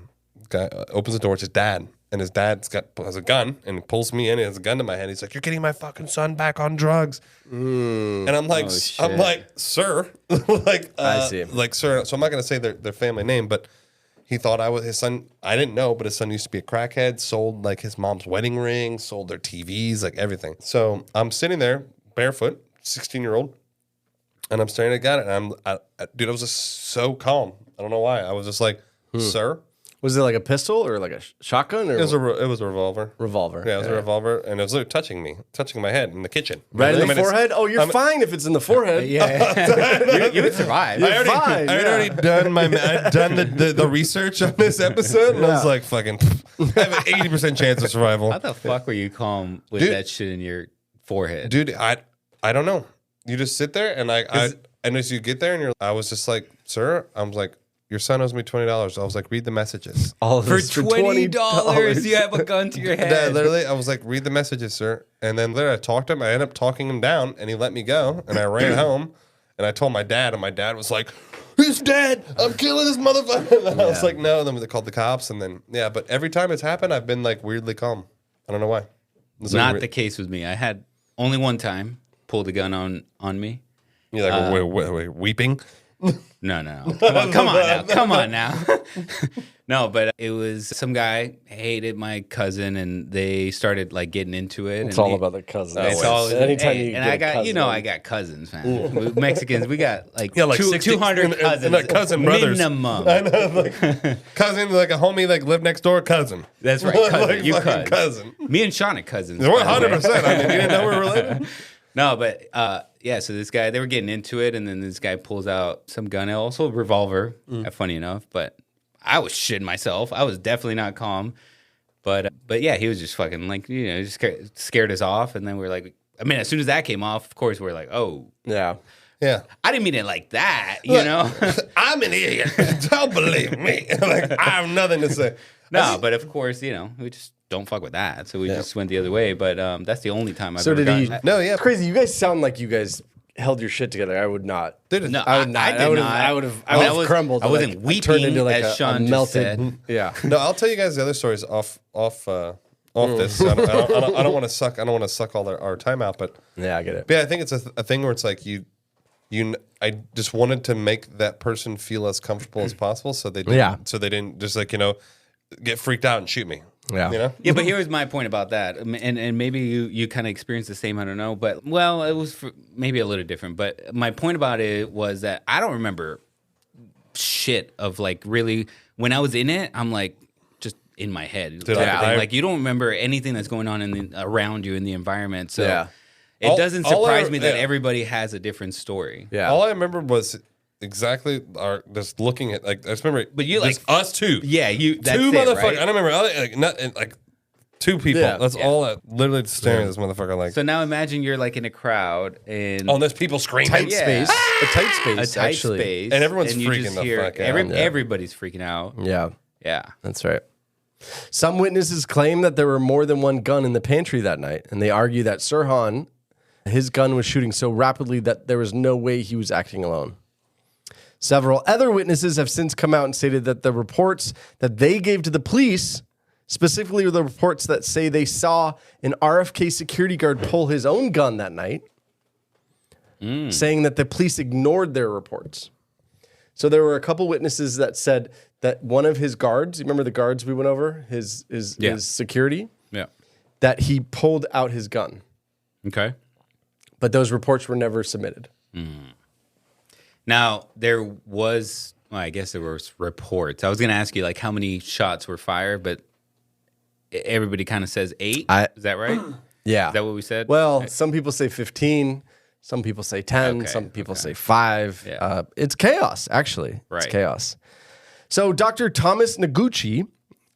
guy opens the door. It's his dad, and his dad's has a gun and pulls me in. He has a gun to my head. He's like, "You're getting my fucking son back on drugs." And I'm like, sir, like I see. like sir. So I'm not gonna say their family name, but He thought I was his son. I didn't know, but his son used to be a crackhead, sold like his mom's wedding ring, sold their TVs, like everything. So I'm sitting there barefoot, 16-year-old, and I'm staring at God, and dude, I was just so calm. I don't know why. I was just like, sir. Was it like a pistol or like a shotgun? Or It was a revolver. Revolver. Yeah, it was a revolver, and it was literally touching my head in the kitchen. Right in the forehead? Oh, you're fine if it's in the forehead. Yeah. you would survive. You're fine. I'd already done the research on this episode, and I was like, fucking, I have an 80% chance of survival. How the fuck were you calm with that shit in your forehead? Dude, I don't know. You just sit there, and and as you get there, and I was just like, sir, I was like, your son owes me $20. I was like, read the messages. All of For this $20, you have a gun to your head. Yeah, literally, I was like, read the messages, sir. And then literally I talked to him. I ended up talking him down, and he let me go. And I ran home, and I told my dad, and my dad was like, he's dead. I'm killing this motherfucker. And I was like, no. And then they called the cops, and then, yeah. But every time it's happened, I've been like weirdly calm. I don't know why. Not the case with me. I had only one time pulled a gun on me. You're like, wait, weeping? No. Come on now. No, but it was some guy hated my cousin, and they started like getting into it. It's all about the cousins. It's all Anytime hey, you and get I a got cousin. I got cousins, man. We Mexicans, we got like, 60 200 cousins, and like cousin brothers. minimum. I know, like cousin, like a homie, like live next door cousin. That's right, cousin. Like You fucking cousin. Me and Sean are cousins. We're by the way. 100%. I mean, you didn't know we were related. No, but yeah, so this guy, they were getting into it, and then this guy pulls out some gun, also a revolver, funny enough, but I was shitting myself. I was definitely not calm. But yeah, he was just fucking like, just scared us off, and then we were like, I mean, as soon as that came off, of course, we're like, oh. Yeah. Yeah. I didn't mean it like that, you know? I'm an idiot. Don't believe me. Like, I have nothing to say. No, but of course, we just don't fuck with that. So we just went the other way. But that's the only time I've ever done that. No, yeah. It's crazy. You guys sound like you guys held your shit together. I would not. No, I would not. I did not. I would have crumbled. I wasn't weeping, turned into like as Sean just melted. said. Yeah. No, I'll tell you guys the other stories off this. I don't want to suck. I don't want to suck all our time out. But Yeah, I get it. yeah, I think it's a thing where it's like I just wanted to make that person feel as comfortable as possible, so they didn't just like get freaked out and shoot me. Yeah. Yeah, but here was my point about that, and maybe you kind of experienced the same. I don't know, but well, it was maybe a little different. But my point about it was that I don't remember shit of like really when I was in it. I'm like just in my head, Dude, like you don't remember anything that's going on around you in the environment. So Yeah. it doesn't surprise me that everybody has a different story. Yeah. All I remember was exactly just looking at like I just remember, But you just us two. Yeah, that's two it, motherfuckers. right? I don't remember like two people. Yeah. That's all. Literally just staring at this motherfucker like. So now imagine you're like in a crowd and there's people screaming. Tight space. Yeah. A tight space. a tight actually. space, And everyone's you freaking just the hear fuck out. Everybody's freaking out. Yeah. Yeah. That's right. Some witnesses claim that there were more than one gun in the pantry that night, and they argue that Sirhan, his gun was shooting so rapidly that there was no way he was acting alone. Several other witnesses have since come out and stated that the reports that they gave to the police, specifically the reports that say they saw an RFK security guard pull his own gun that night, saying that the police ignored their reports. So there were a couple witnesses that said that one of his guards, you remember the guards we went over, his security, Yeah. that he pulled out his gun. Okay. But those reports were never submitted. Now there was, I guess there was reports. I was going to ask you like how many shots were fired, but everybody kind of says 8. Is that right? Yeah. Is that what we said? Well, some people say 15. Some people say 10. Okay, Some people say 5. Yeah. It's chaos, actually. Right. It's chaos. So Dr. Thomas Noguchi,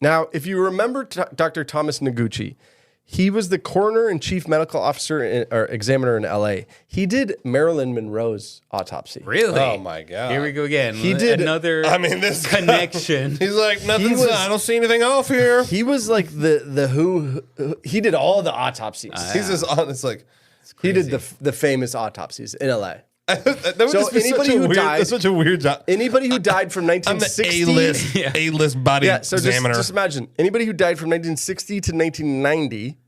now, if you remember Dr. Thomas Noguchi, he was the coroner and chief medical officer or examiner in L.A. He did Marilyn Monroe's autopsy. Really? Oh my god! Here we go again. He did another. This connection. He's like nothing's. I don't see anything off here. He was like the who. He did all the autopsies. He's just on. It's like he did the famous autopsies in L.A. that would So just be anybody who died- that's such a weird job. Anybody who died from I'm the 1960 A-list body Yeah, so examiner. just imagine anybody who died from 1960 to 1990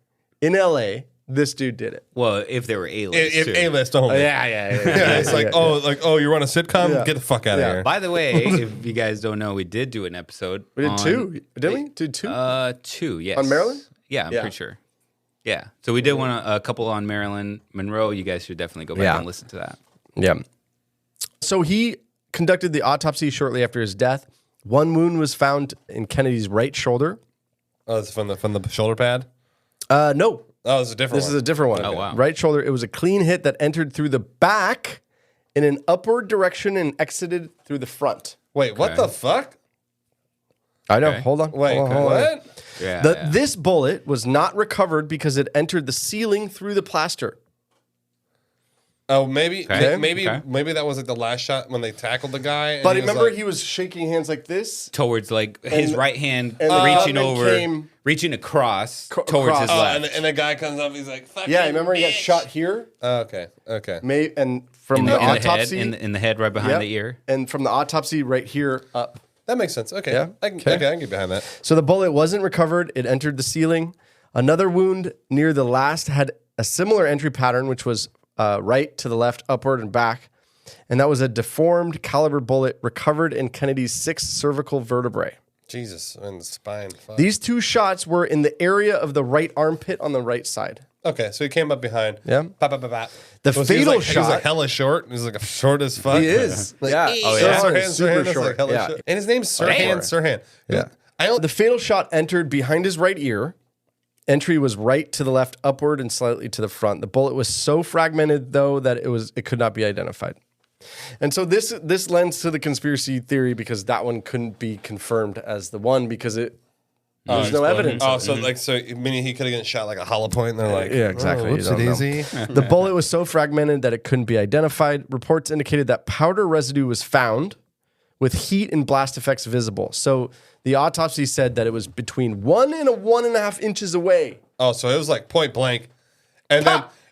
in LA this dude did it. Well, if they were A-list, If too. A-list only. Yeah. It's like, you run a sitcom? Yeah. Get the fuck out of here. By the way, if you guys don't know, we did do an episode. We did on, 2, didn't we? Did 2? 2, yes. On Maryland? Yeah, I'm Yeah. pretty sure. Yeah. So we did a couple on Maryland Monroe. You guys should definitely go back and listen to that. Yeah. So he conducted the autopsy shortly after his death. One wound was found in Kennedy's right shoulder. Oh, it's from the shoulder pad? No. Oh, it's a different This one. is a different one. Oh, wow. Right shoulder. It was a clean hit that entered through the back in an upward direction and exited through the front. Wait, what the fuck? I know. Okay. Hold on. Wait, Hold on. what? Yeah. This bullet was not recovered because it entered the ceiling through the plaster. Oh, maybe Okay. maybe Okay. maybe that was like the last shot when they tackled the guy. And But he was remember, like, he was shaking hands like this. Towards like his And- right hand and the reaching gunman over, came- reaching across towards across. his Oh, left. and the guy comes up, he's like, fucking Yeah, remember he got bitch. shot here. Oh, okay. And from in the, the autopsy, head, in the head right behind Yep. the ear. and from the autopsy right here up. That makes sense. Okay. Yeah. I can Okay. I can get behind that. So the bullet wasn't recovered. It entered the ceiling. Another wound near the last had a similar entry pattern, which was right to the left, upward, and back. And that was a deformed caliber bullet recovered in Kennedy's 6th cervical vertebrae. Jesus, and the spine. Fuck. These 2 shots were in the area of the right armpit on the right side. Okay, so he came up behind. Yeah. Pop, pop, pop, pop. The Was fatal he was shot- like hella short. He's like short as fuck. He is. Yeah. Oh, yeah? Sirhan is super that's short. like hella Yeah. short. And his name's Sirhan Sirhan. Yeah. The fatal shot entered behind his right ear. Entry was right to the left, upward, and slightly to the front. The bullet was so fragmented, though, that it could not be identified. And so this lends to the conspiracy theory because that one couldn't be confirmed as the one because there's no evidence. Oh, of it. so meaning he could have gotten shot like a hollow point, and they're like, Yeah, exactly. Oh, You don't know. whoopsie-daisy. The bullet was so fragmented that it couldn't be identified. Reports indicated that powder residue was found with heat and blast effects visible. So the autopsy said that it was between 1 and 1.5 inches away. Oh, so it was like point blank, and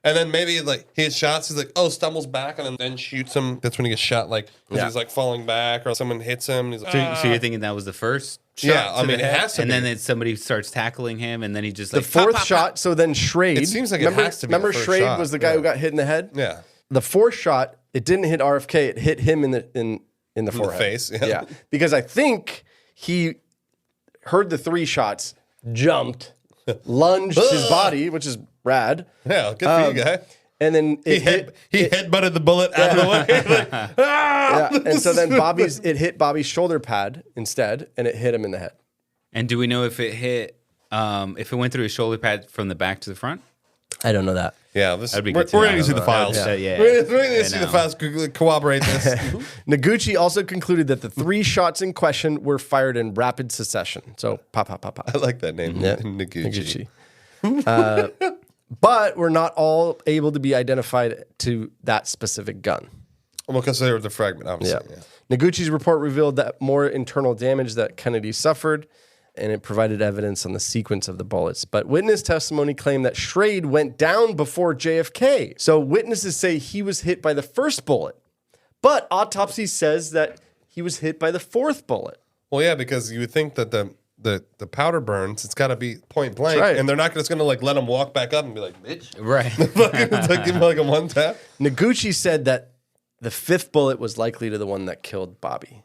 then maybe like he hits shots. He's like, oh, stumbles back and then shoots him. That's when he gets shot. Like he's like falling back, or someone hits him. And he's like, So you're thinking that was the first shot? Yeah, I to mean, the it head, has to and be. then somebody starts tackling him, and then he just The like fourth pop, pop, shot, so then Schrade. It seems like it remember, has to be the Remember first Schrade shot, was the guy yeah. who got hit in the head? yeah, The fourth shot, it didn't hit RFK. It hit him in the forehead. face, yeah. Yeah. Because I think he heard the 3 shots, jumped, lunged his body, which is rad. yeah. Good for you, guy. And then He headbutted the bullet out of the way. Like, yeah, and so then it hit Bobby's shoulder pad instead, and it hit him in the head. And do we know if it hit, if it went through his shoulder pad from the back to the front? I don't know that. yeah, That'd be we're good to going know. to see the files. Yeah. We're going I to see the know. files. Corroborate this. Noguchi also concluded that the 3 shots in question were fired in rapid succession. So pop, pop, pop, pop. I like that name, Yeah. Noguchi. But were not all able to be identified to that specific gun. Well, because they were the fragment, obviously. Yeah. Noguchi's report revealed that more internal damage that Kennedy suffered, and it provided evidence on the sequence of the bullets. But witness testimony claimed that Schrade went down before JFK. So witnesses say he was hit by the first bullet, but autopsy says that he was hit by the 4th bullet. Well, yeah, because you would think that the powder burns. It's got to be point blank, right. and they're not just going to like let him walk back up and be like, "Bitch," Right. fucking like, give him like a one tap. Noguchi said that the 5th bullet was likely to the one that killed Bobby.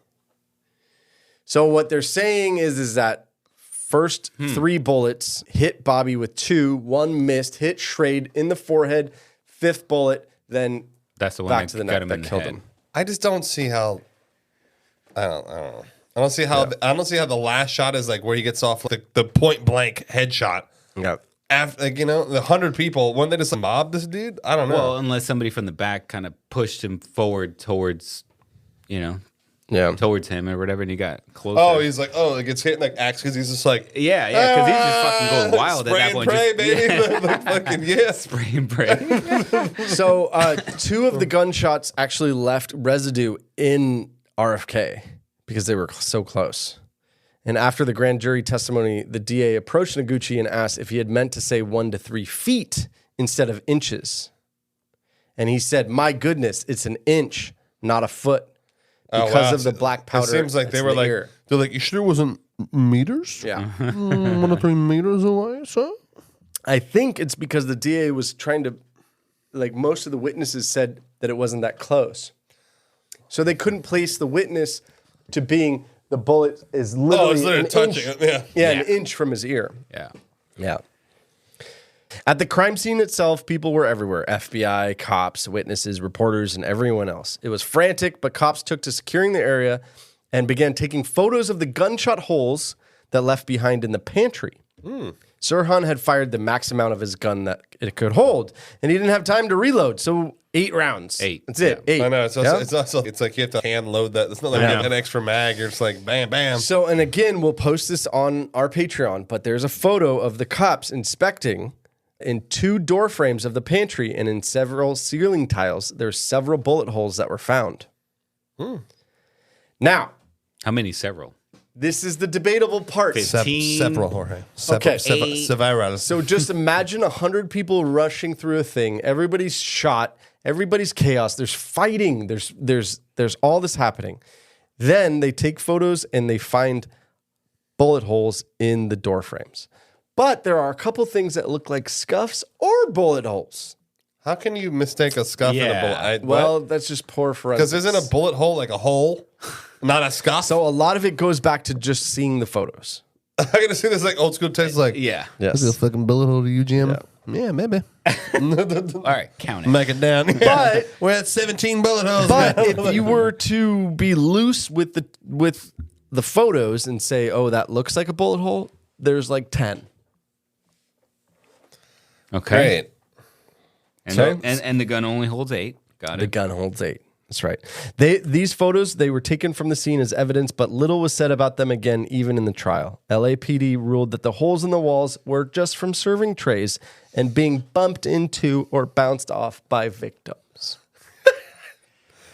So what they're saying is that first 3 bullets hit Bobby with 2, 1 missed, hit Schrade in the forehead, 5th bullet, then That's the one back that to the got neck him that in the killed head. him. I just don't see how. I don't know. I don't see how. I don't see how the last shot is like where he gets off like the point blank headshot. Yeah. After the 100 people, wouldn't they just mob this dude? I don't know. Well, unless somebody from the back kind of pushed him forward towards, Yeah. towards him or whatever, and he got closer. oh, he's like, oh, it gets hit like axe because he's just like, yeah, because he's just fucking going wild at spray that and point. pray, Just, baby. Yeah. Like, fucking yeah. Spray and pray. So 2 of the gunshots actually left residue in RFK because they were so close. And after the grand jury testimony, the DA approached Noguchi and asked if he had meant to say 1 to 3 feet instead of inches. And he said, "My goodness, it's an inch, not a foot, because of the black powder." It seems like that's they were in the like, ear." they're like, you sure it wasn't meters? Yeah. 1 to 3 meters away, sir? I think it's because the DA was trying to, like, most of the witnesses said that it wasn't that close. So they couldn't place the witness to being the bullet is literally, it's touching it. Yeah. an inch from his ear. Yeah. Yeah. At the crime scene itself, people were everywhere. FBI, cops, witnesses, reporters, and everyone else. It was frantic, but cops took to securing the area and began taking photos of the gunshot holes that left behind in the pantry. Sirhan had fired the max amount of his gun that it could hold, and he didn't have time to reload, so 8 rounds. 8. That's it. 8. I know. It's also it's like you have to hand load that. It's not like you have an extra mag. You're just like bam, bam. So, and again, we'll post this on our Patreon, but there's a photo of the cops inspecting in 2 door frames of the pantry and in several ceiling tiles. There's several bullet holes that were found. Now, How many? Several. this is the debatable part. 15. Several, Jorge. Okay. Several. So just imagine 100 people rushing through a thing. Everybody's shot. Everybody's chaos. There's fighting. There's all this happening. Then they take photos and they find bullet holes in the door frames. But there are a couple things that look like scuffs or bullet holes. How can you mistake a scuff and a bullet? Well, that's just poor forensics. because isn't a bullet hole like a hole, not a scuff? So a lot of it goes back to just seeing the photos. I gotta see this like old school taste. Like, Yeah. Yes. is it a fucking bullet hole to you, Jim? Yeah, maybe. All right. Count it. Make it down. But we're at 17 bullet holes. But man. if you were to be loose with the photos and say, "Oh, that looks like a bullet hole," there's like 10. Okay. Great. And the gun only holds 8. Got The it. gun holds 8. That's right. These photos, they were taken from the scene as evidence, but little was said about them again, even in the trial. LAPD ruled that the holes in the walls were just from serving trays and being bumped into or bounced off by victims.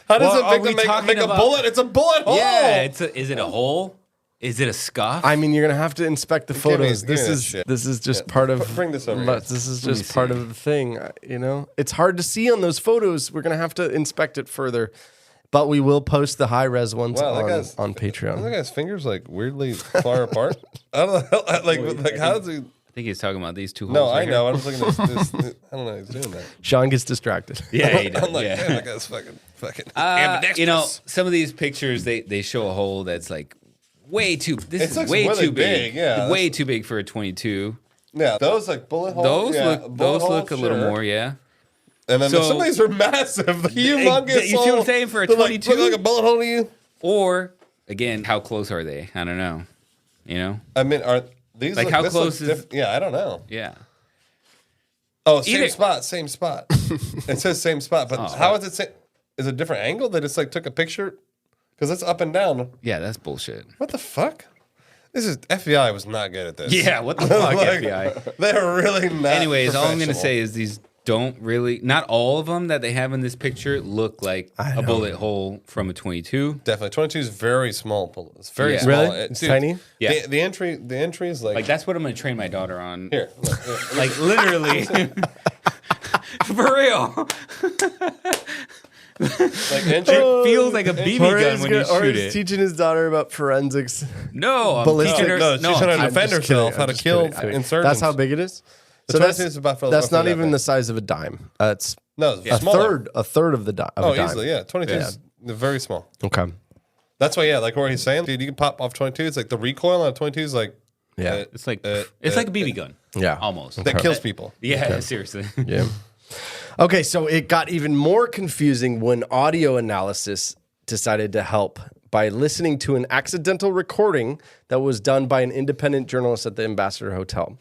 How does Well, are a we victim talking make a about- bullet? It's a bullet hole. Yeah. Is it a hole? Is it a scuff? I mean, you're gonna have to inspect the me- photos. give me This that is shit. this is just part of. Bring this over but here. This is just part of the thing. You know, it's hard to see on those photos. We're gonna have to inspect it further, but we will post the high res ones Wow, that on guy's- Patreon. That guy's fingers like weirdly far apart. I don't know. Like how does he? I think he's talking about these 2 holes. No, right I know. here. I'm just looking at this. I don't know. He's doing that. Sean gets distracted. Yeah, he does. I'm like, yeah. damn, that guy's fucking. You know, some of these pictures they show a hole that's like way too. This It is looks way really too big. big, yeah. way too big for a 22. Yeah, those like bullet holes. Those yeah, look bullet holes, a little sure. more. Yeah. And then So- some of these are massive, humongous. You see what I'm holes. saying? For a They're 22? like, look like a bullet hole to you. Or again, how close are they? I don't know. You know. I mean, are these Like, look, how this close looks is- Yeah, I don't know. Yeah. Oh, same Either- spot, same spot. It says same spot, but how is it? Is it a different angle? They just like took a picture because it's up and down. Yeah, that's bullshit. What the fuck? This is FBI was not good at this. Yeah. What the fuck, Like, FBI? They're really not. Anyways, all I'm gonna professional. say is these don't really. Not all of them that they have in this picture look like a bullet hole from a 22. Definitely, 22 is very small bullet. It's very Yeah. small. Really? It's tiny? Yeah. The entry is like Like that's what I'm gonna train my daughter on. here. Like literally. For real. Like entry. It feels like a BB gun when you shoot he's it. teaching his daughter about forensics. No, I'm Ballistic- teaching her. No, she's trying to I'm defend just herself, kidding. how I'm to just kill kidding. insurgents. That's how big it is. The So 22 is about that's not that even big. the size of a dime. It's No, it's a smaller. third of the dime. Oh, easily, yeah. 22 is very small. Okay. That's why, yeah, like what he's saying, dude, you can pop off 22. It's like the recoil on a 22 is like, Yeah. It's like a BB gun. Yeah. Almost. that kills people. Yeah, seriously. Yeah. Okay, so it got even more confusing when audio analysis decided to help by listening to an accidental recording that was done by an independent journalist at the Ambassador Hotel.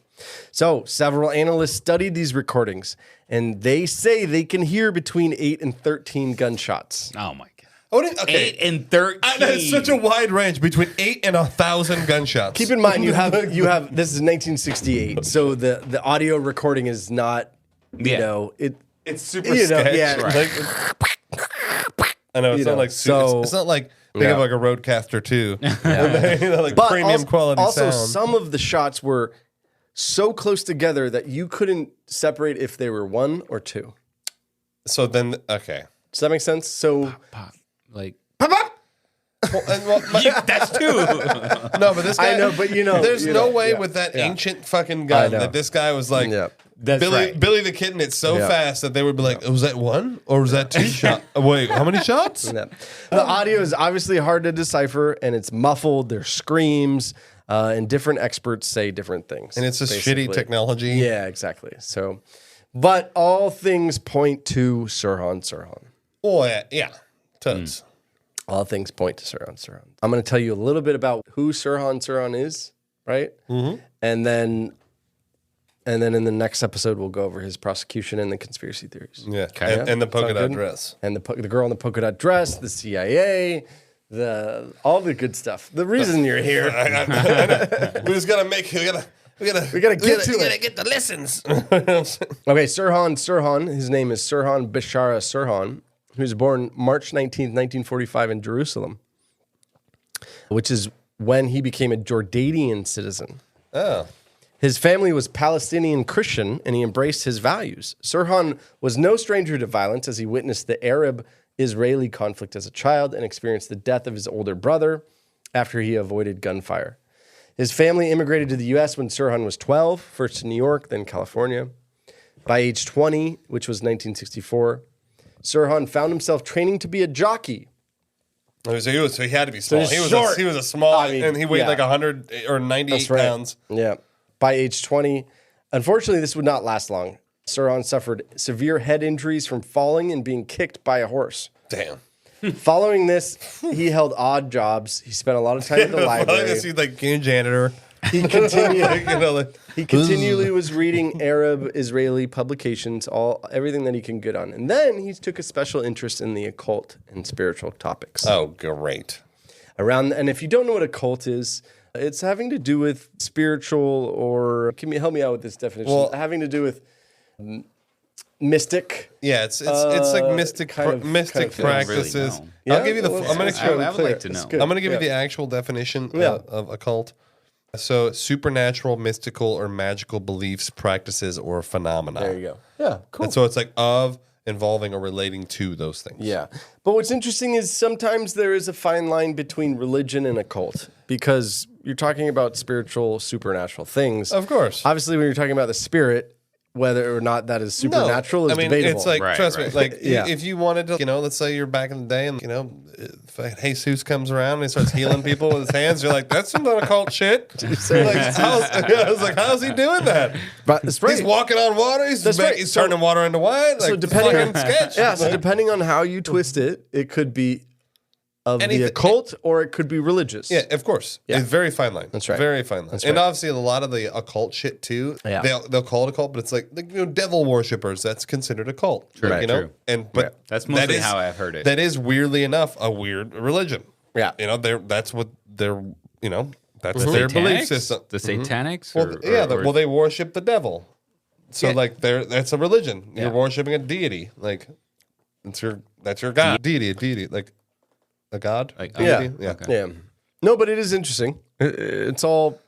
So several analysts studied these recordings, and they say they can hear between 8 and 13 gunshots. Oh my god. Oh, okay. 8 and 13. That's such a wide range between 8 and 1,000 gunshots. Keep in mind, you have this is 1968, so the audio recording is not, you Yeah. know, it's super you know, sketch. yeah. Like, I know, it's You not know, like so- it's not like think Yeah. of like a Roadcaster 2. You know, like but premium quality also sound. some of the shots were so close together that you couldn't separate if they were 1 or 2. So then, okay. Does that make sense? So Pop. Like That's two. No, but this guy. I know, but there's no way yeah, with that yeah. ancient fucking gun that this guy was like. Yeah. That's right. Billy the Kitten it so Yeah. fast that they would be like, was that one or was that two shots? Wait, how many shots? Yeah. The audio is obviously hard to decipher, and it's muffled. There's screams, and different experts say different things. And it's a basically. shitty technology. Yeah, exactly. So, but all things point to Sirhan Sirhan. Oh, yeah. Tons. All things point to Sirhan Sirhan. I'm going to tell you a little bit about who Sirhan Sirhan is, right? Mm-hmm. And then in the next episode, we'll go over his prosecution and the conspiracy theories. Yeah. And the polka dot dress. And the girl in the polka dot dress, the CIA, all the good stuff. The reason you're here. We just gotta make. We gotta get the lessons. Okay, Sirhan Sirhan. His name is Sirhan Bishara Sirhan, who was born March 19th, 1945 in Jerusalem, which is when he became a Jordanian citizen. Oh. His family was Palestinian Christian, and he embraced his values. Sirhan was no stranger to violence, as he witnessed the Arab-Israeli conflict as a child and experienced the death of his older brother after he avoided gunfire. His family immigrated to the U.S. when Sirhan was 12, first to New York, then California. By age 20, which was 1964, Sirhan found himself training to be a jockey. So he had to be small. he's short. He was a small, I mean, and he weighed yeah. like 100 or 98 pounds. Yeah. By age 20, unfortunately, this would not last long. Sirhan suffered severe head injuries from falling and being kicked by a horse. Damn. Following this, he held odd jobs. He spent a lot of time in the library. He's like janitor. He continually was reading Arab Israeli publications, everything that he can get on. And then he took a special interest in the occult and spiritual topics. Oh, great. And if you don't know what a cult is, it's having to do with spiritual or help me out with this definition. Well, having to do with mystic. Yeah, it's like mystic thing. practices. Really know. Yeah? I'll give you the. Well, I'm gonna. I would like to know. I'm gonna give you the actual definition of occult. So, supernatural, mystical, or magical beliefs, practices, or phenomena. There you go. Yeah, cool. And so it's like involving or relating to those things. Yeah. But what's interesting is sometimes there is a fine line between religion and occult because you're talking about spiritual, supernatural things. Of course. Obviously, when you're talking about the spirit, whether or not that is supernatural is debatable. It's like, trust me, like, Yeah. if you wanted to, let's say you're back in the day and, if Jesus comes around and he starts healing people with his hands, you're like, that's some occult shit. I was like, how's he doing that? But that's right. He's walking on water. He's turning water into wine. Like, So depending on sketch. so depending on how you twist it, it could be of the occult or it could be religious. Yeah, of course. Yeah. It's very fine line. That's right. Very fine line. That's And right. obviously a lot of the occult shit too. Yeah. They'll call it a cult, but it's like devil worshippers. That's considered a cult. True, Like, true. But That's mostly how I've heard it. That is weirdly enough a weird religion. Yeah. That's what they're that's The their belief Satanics? system. The Satanics? Well, they worship the devil. So like that's a religion. You're Yeah. worshiping a deity. Like that's your god. Deity, like a god. Like, Deity? Yeah. Yeah. Yeah. No, but it is interesting. It's all,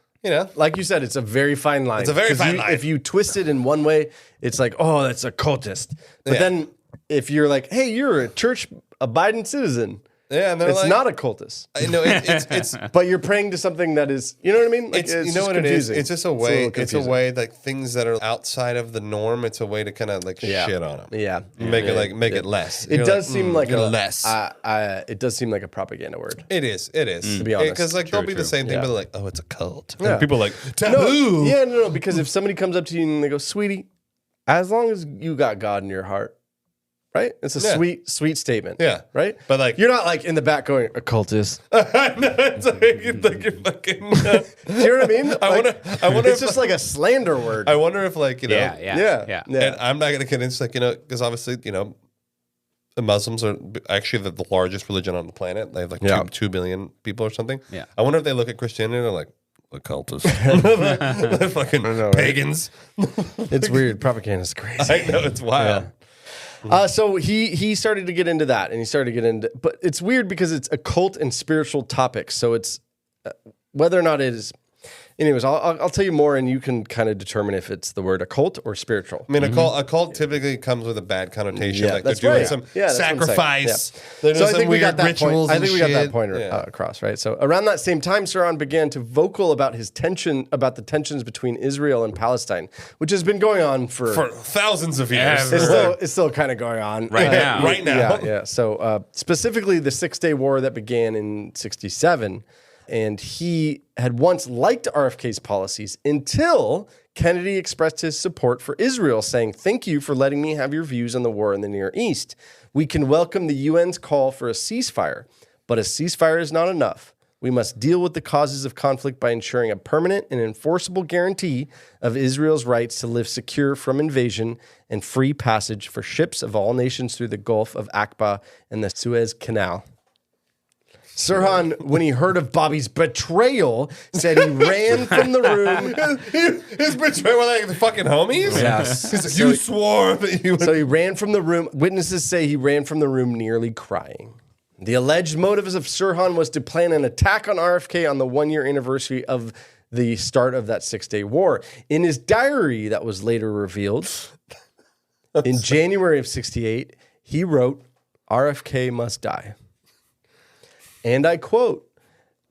like you said, it's a very fine line. It's a very 'Cause fine line. If you twist it in one way, it's like, oh, that's a cultist. But then if you're like, hey, you're a church abiding citizen, Yeah, and they're it's like, not a cultist. I know it's But you're praying to something that is, you know what I mean? Like, you know just what it is? confusing. It's just a little way. It's a confusing. way like things that are outside of the norm. It's a way to kind of like shit on them. Yeah. Make it less. It You're does seem like you're a less. it does seem like a propaganda word. It is. To be honest. because like they'll be the true. same thing, Yeah. but like, oh, it's a cult. Yeah. And people are like No, taboo. no, because if somebody comes up to you and they go, "Sweetie, as long as you got God in your heart," right? It's a sweet statement. Yeah. right. But like, You're not like in the back going occultist. I know it's like you're fucking. Do you know what I mean? I wonder. It's just like a slander word. I wonder if like yeah. And I'm not gonna convince like because obviously the Muslims are actually the largest religion on the planet. They have like 2 billion people or something. Yeah. I wonder if they look at Christianity and they're like, occultists. They're fucking pagans. It's weird. Propaganda is crazy. I know, it's wild. So he started to get into that, and he started to get into. But it's weird because it's occult and spiritual topics. So it's whether or not it is. Anyways, I'll tell you more, and you can kind of determine if it's the word occult or spiritual. I mean, a cult typically comes with a bad connotation. Yeah, like they're that's doing right. some Yeah, that's what I'm saying. sacrifice. Yeah. They're So doing I some think we got weird that rituals. point. I think we got that shit. point across, right? So around that same time, Sirhan began to vocal about the tensions between Israel and Palestine, which has been going on for thousands of years. it's still kind of going on Right now. Right now. Yeah. So specifically, the 6-Day War that began in '67. And he had once liked RFK's policies until Kennedy expressed his support for Israel, saying, "Thank you for letting me have your views on the war in the Near East. We can welcome the UN's call for a ceasefire, but a ceasefire is not enough. We must deal with the causes of conflict by ensuring a permanent and enforceable guarantee of Israel's rights to live secure from invasion and free passage for ships of all nations through the Gulf of Aqaba and the Suez Canal." Sirhan, when he heard of Bobby's betrayal, said he ran from the room. His betrayal were like the fucking homies? Yes. He's like, you swore that you would. So he ran from the room. Witnesses say he ran from the room nearly crying. The alleged motives of Sirhan was to plan an attack on RFK on the 1-year anniversary of the start of that 6-Day War. In his diary that was later revealed, in January of '68, he wrote, "RFK must die." And I quote,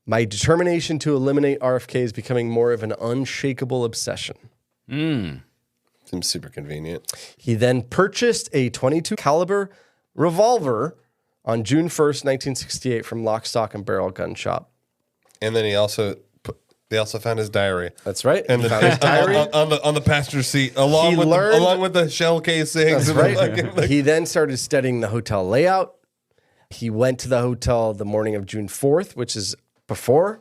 "My determination to eliminate RFK is becoming more of an unshakable obsession." Seems super convenient. He then purchased a .22 caliber revolver on June 1st, 1968 from Lock, Stock, and Barrel Gun Shop. And then they also found his diary. That's right. And He found his diary. on the passenger seat, along with the shell casings. That's right. He then started studying the hotel layout. He went to the hotel the morning of June 4th, which is before.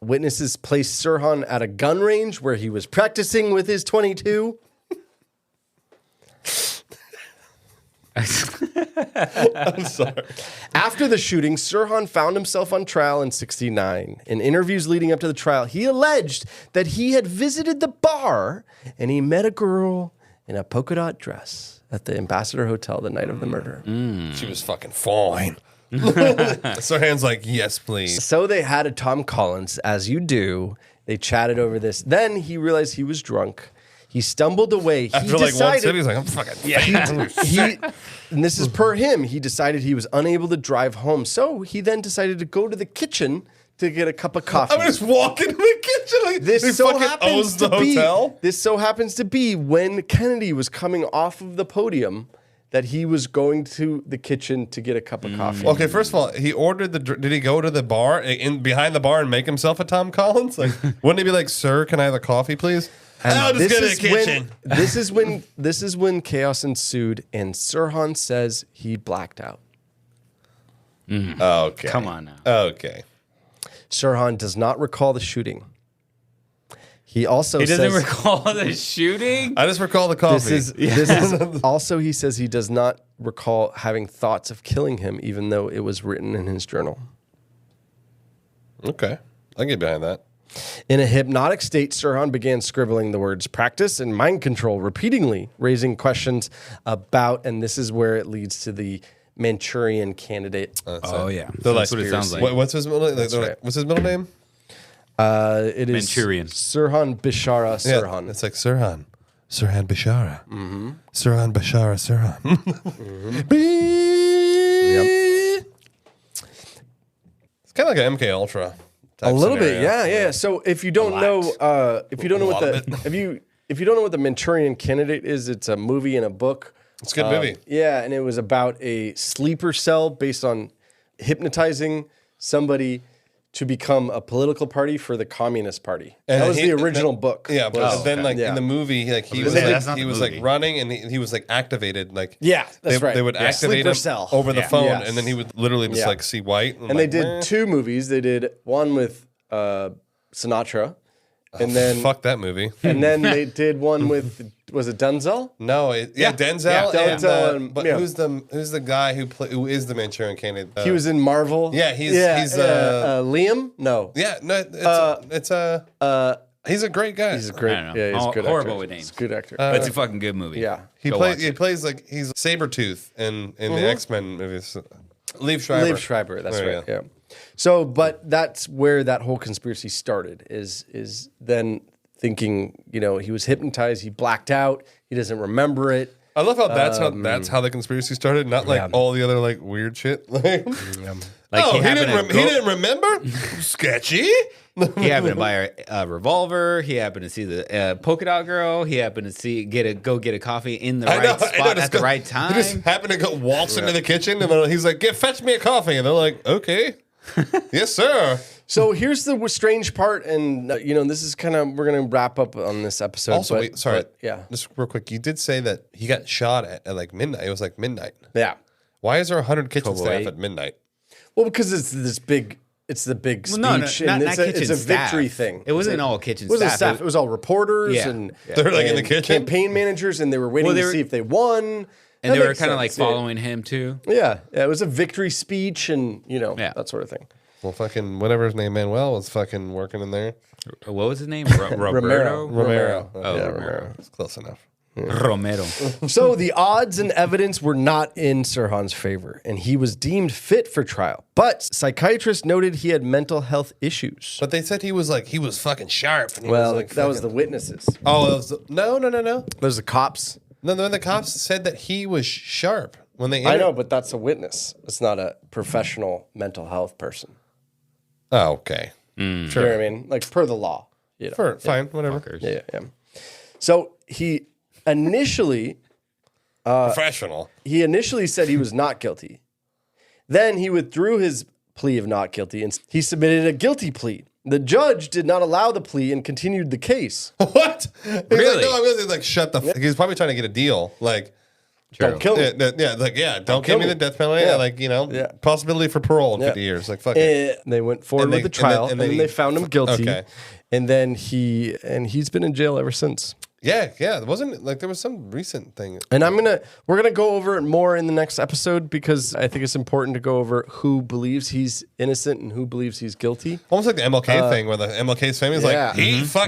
Witnesses placed Sirhan at a gun range where he was practicing with his .22. I'm sorry. After the shooting, Sirhan found himself on trial in '69. In interviews leading up to the trial, he alleged that he had visited the bar and he met a girl in a polka dot dress at the Ambassador Hotel the night of the murder. She was fucking fine. Sirhan's like, yes, please. So they had a Tom Collins, as you do. They chatted over this. Then he realized he was drunk. He stumbled away. After like one sip, he's like, I'm fucking and this is per him. He decided he was unable to drive home. So he then decided to go to the kitchen to get a cup of coffee. I'm just walking in the kitchen. Like, This he so fucking happens owns the to be. hotel. This so happens to be when Kennedy was coming off of the podium that he was going to the kitchen to get a cup of coffee. Okay, first of all, he ordered did he go to the bar behind the bar and make himself a Tom Collins? Like, wouldn't he be like, "Sir, can I have a coffee, please?" And I'll just go to the kitchen. This is when chaos ensued, and Sirhan says he blacked out. Okay, Come on now. Okay, Sirhan does not recall the shooting. He also He doesn't says, recall the shooting? I just recall the coffee. This is also, he says he does not recall having thoughts of killing him, even though it was written in his journal. Okay, I can get behind that. In a hypnotic state, Sirhan began scribbling the words practice and mind control repeatedly, raising questions about, and this is where it leads to the Manchurian Candidate. Oh, yeah. So That's like, what it sounds like. What's his middle name? right. What's his middle name? It is Manchurian. Sirhan Bishara Sirhan. It's like Sirhan Bishara. Mm-hmm. Sirhan Bishara Sirhan. Yep. It's kind of like an MK Ultra. A little bit, yeah. So if you don't know, if you don't know what the Manchurian Candidate is, it's a movie and a book. It's a good movie. Yeah, and it was about a sleeper cell based on hypnotizing somebody to become a political party for the Communist Party. And that was the original book. Yeah, but then like in the movie, like he was like running and he was like activated. Like that's right. They would activate Sleeper him cell. over the phone, Yes. and then he would literally just like see white. And they did two movies. They did one with Sinatra, and then fuck that movie. and then they did one with was it Denzel? No, Denzel. Denzel and, and- but yeah. who's the guy who is the Manchurian Candidate? He was in Marvel. Yeah, he's Liam. No, he's a great guy. he's a great. I don't know. Yeah, he's a good Horrible actor. with He's names. a good actor. But it's a fucking good movie. yeah. He Go watch plays. He it. plays like he's Sabretooth in the X-Men movies. Liev Schreiber. Liev Schreiber. That's There you right. go. Yeah. So, but that's where that whole conspiracy started. Is then thinking, he was hypnotized, he blacked out, he doesn't remember it. I love how that's how the conspiracy started, not like all the other like weird shit. Like, he didn't remember? Sketchy. He happened to buy a revolver. He happened to see the polka dot girl. He happened to go get a coffee in the right spot at the right time. He just happened to go waltz into the kitchen, and then he's like, fetch me a coffee. And they're like, okay. Yes, sir. So here's the strange part, and this is kind of, we're going to wrap up on this episode. Also, yeah. Just real quick, you did say that he got shot at like midnight. It was like midnight. Yeah. Why is there 100 kitchen staff at midnight? Well, because it's the big speech, not and it's a victory thing. It wasn't all kitchen staff. It was all reporters and they're like in the kitchen, campaign managers, and they were waiting to see if they won. And they were kind of like following him too. Yeah, it was a victory speech, and that sort of thing. Well, fucking whatever his name, Manuel was fucking working in there. What was his name? Romero. Romero. It's close enough. Romero. So the odds and evidence were not in Sirhan's favor, and he was deemed fit for trial. But psychiatrists noted he had mental health issues. But they said he was fucking sharp. And that was the witnesses. Oh, no. Those the cops. No, the cops said that he was sharp when they. I know, but that's a witness. It's not a professional mental health person. Oh, okay. Sure. You know what I mean? Like per the law. Fine, whatever. Yeah. So he initially professional. He initially said he was not guilty. Then he withdrew his plea of not guilty and he submitted a guilty plea. The judge did not allow the plea and continued the case. What? Really? He's like, shut the fuck. He's probably trying to get a deal. Like, don't kill me. Don't give me the death penalty. Yeah. Possibility for parole in 50 years. Like, fuck it. They went forward with the trial, and then they found him guilty. Okay. And then he's been in jail ever since. Yeah. It wasn't like there was some recent thing. And we're gonna go over it more in the next episode because I think it's important to go over who believes he's innocent and who believes he's guilty. Almost like the MLK thing where the MLK's family is like,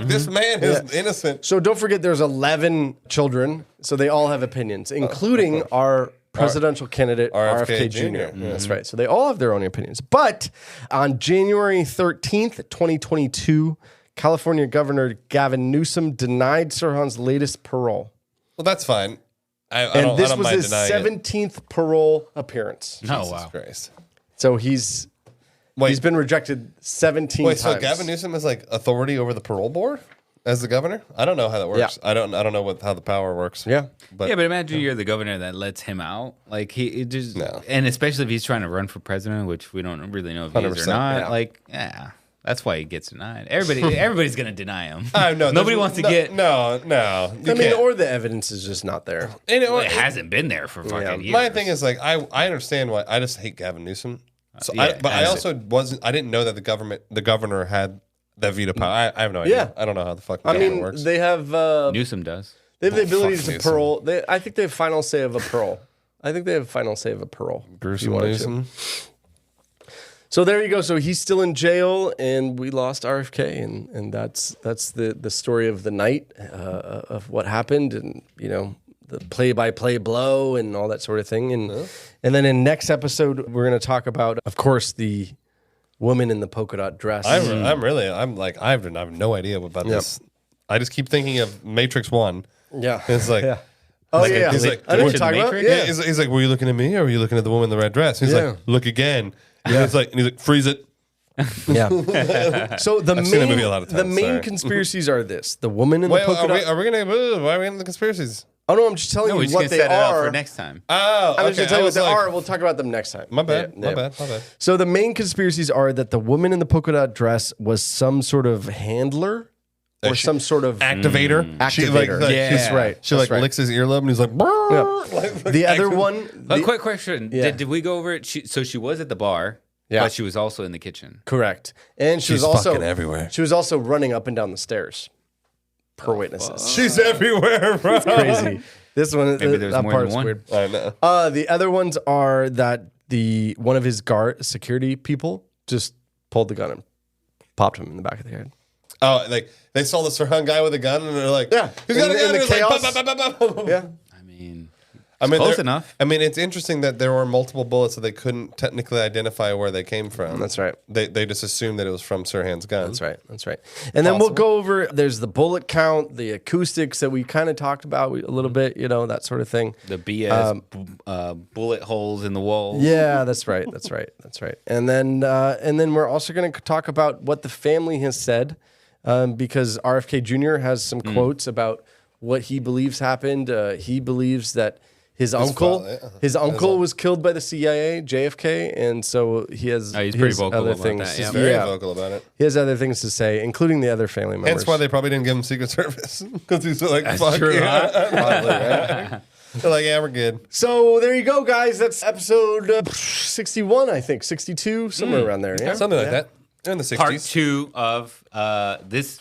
this man is innocent. So don't forget there's 11 children, so they all have opinions, including our presidential candidate, RFK Jr. Mm-hmm. That's right. So they all have their own opinions. But on January 13th, 2022, California Governor Gavin Newsom denied Sirhan's latest parole. Well, that's fine. This was his 17th parole appearance. Oh, wow. Christ. So he's been rejected 17 times. So Gavin Newsom is like authority over the parole board as the governor? I don't know how that works. Yeah. I don't know how the power works. Yeah. But imagine you're the governor that lets him out. Like and especially if he's trying to run for president, which we don't really know if he is or not. That's why he gets denied. Everybody's going to deny him. Nobody wants to get... No. Or the evidence is just not there. It hasn't been there for fucking years. My thing is, like, I understand why... I just hate Gavin Newsom. So I didn't know that the governor had the veto power. I have no idea. Yeah. I don't know how the fuck it works. They have... Newsom does. They have the ability to parole. I think they have final say of a parole. Gruesome Newsom. So there you go. So he's still in jail, and we lost RFK, and that's the story of the night of what happened, and the play-by-play blow and all that sort of thing. And then in next episode, we're going to talk about, of course, the woman in the polka dot dress. I have no idea about this. I just keep thinking of Matrix 1. Yeah. It's like... Yeah. Oh, yeah. He's like, I know what you're talking about. Yeah. He's like, were you looking at me or were you looking at the woman in the red dress? He's like, look again. Yeah. He's like, freeze it. Yeah. So the seen that movie a lot of times, main conspiracies are this: the woman in the polka dot. Are we gonna? Why are we in the conspiracies? Oh no, I'm just telling you what they are for next time. Oh, okay. I'm just gonna tell you what they are. We'll talk about them next time. My bad. My bad. So the main conspiracies are that the woman in the polka dot dress was some sort of handler. Or some sort of activator. Activator. That's right. She licks his earlobe and he's like, the other one. A quick question. Yeah. Did we go over it? So she was at the bar, but she was also in the kitchen. Correct. And she's also fucking everywhere. She was also running up and down the stars. Per witnesses. She's everywhere, bro. It's crazy. This one, that part is weird. I know. The other ones are that one of his security people just pulled the gun and popped him in the back of the head. Oh, like they saw the Sirhan guy with a gun and they're like, yeah, he's got a gun. In the chaos. Like, yeah. I mean, I mean, close enough. I mean, it's interesting that there were multiple bullets that they couldn't technically identify where they came from. That's right. They just assumed that it was from Sirhan's gun. That's right. That's right. And then we'll go over, there's the bullet count, the acoustics that we kind of talked about a little bit, that sort of thing. The BS bullet holes in the wall. Yeah, that's right. That's right. That's right. And then we're also going to talk about what the family has said, because RFK Jr. has some quotes about what he believes happened. He believes that his uncle was killed by the CIA, JFK, and so he has he's pretty vocal other about things. that, yeah. Very vocal about it. He has other things to say, including the other family members. Hence why they probably didn't give him Secret Service, because he's like, That's fuck true, yeah. huh? Probably, right? They're like, yeah, we're good. So there you go, guys. That's episode 61, I think, 62, somewhere around there. Yeah, Something like that. In the 60s. Part 2 of this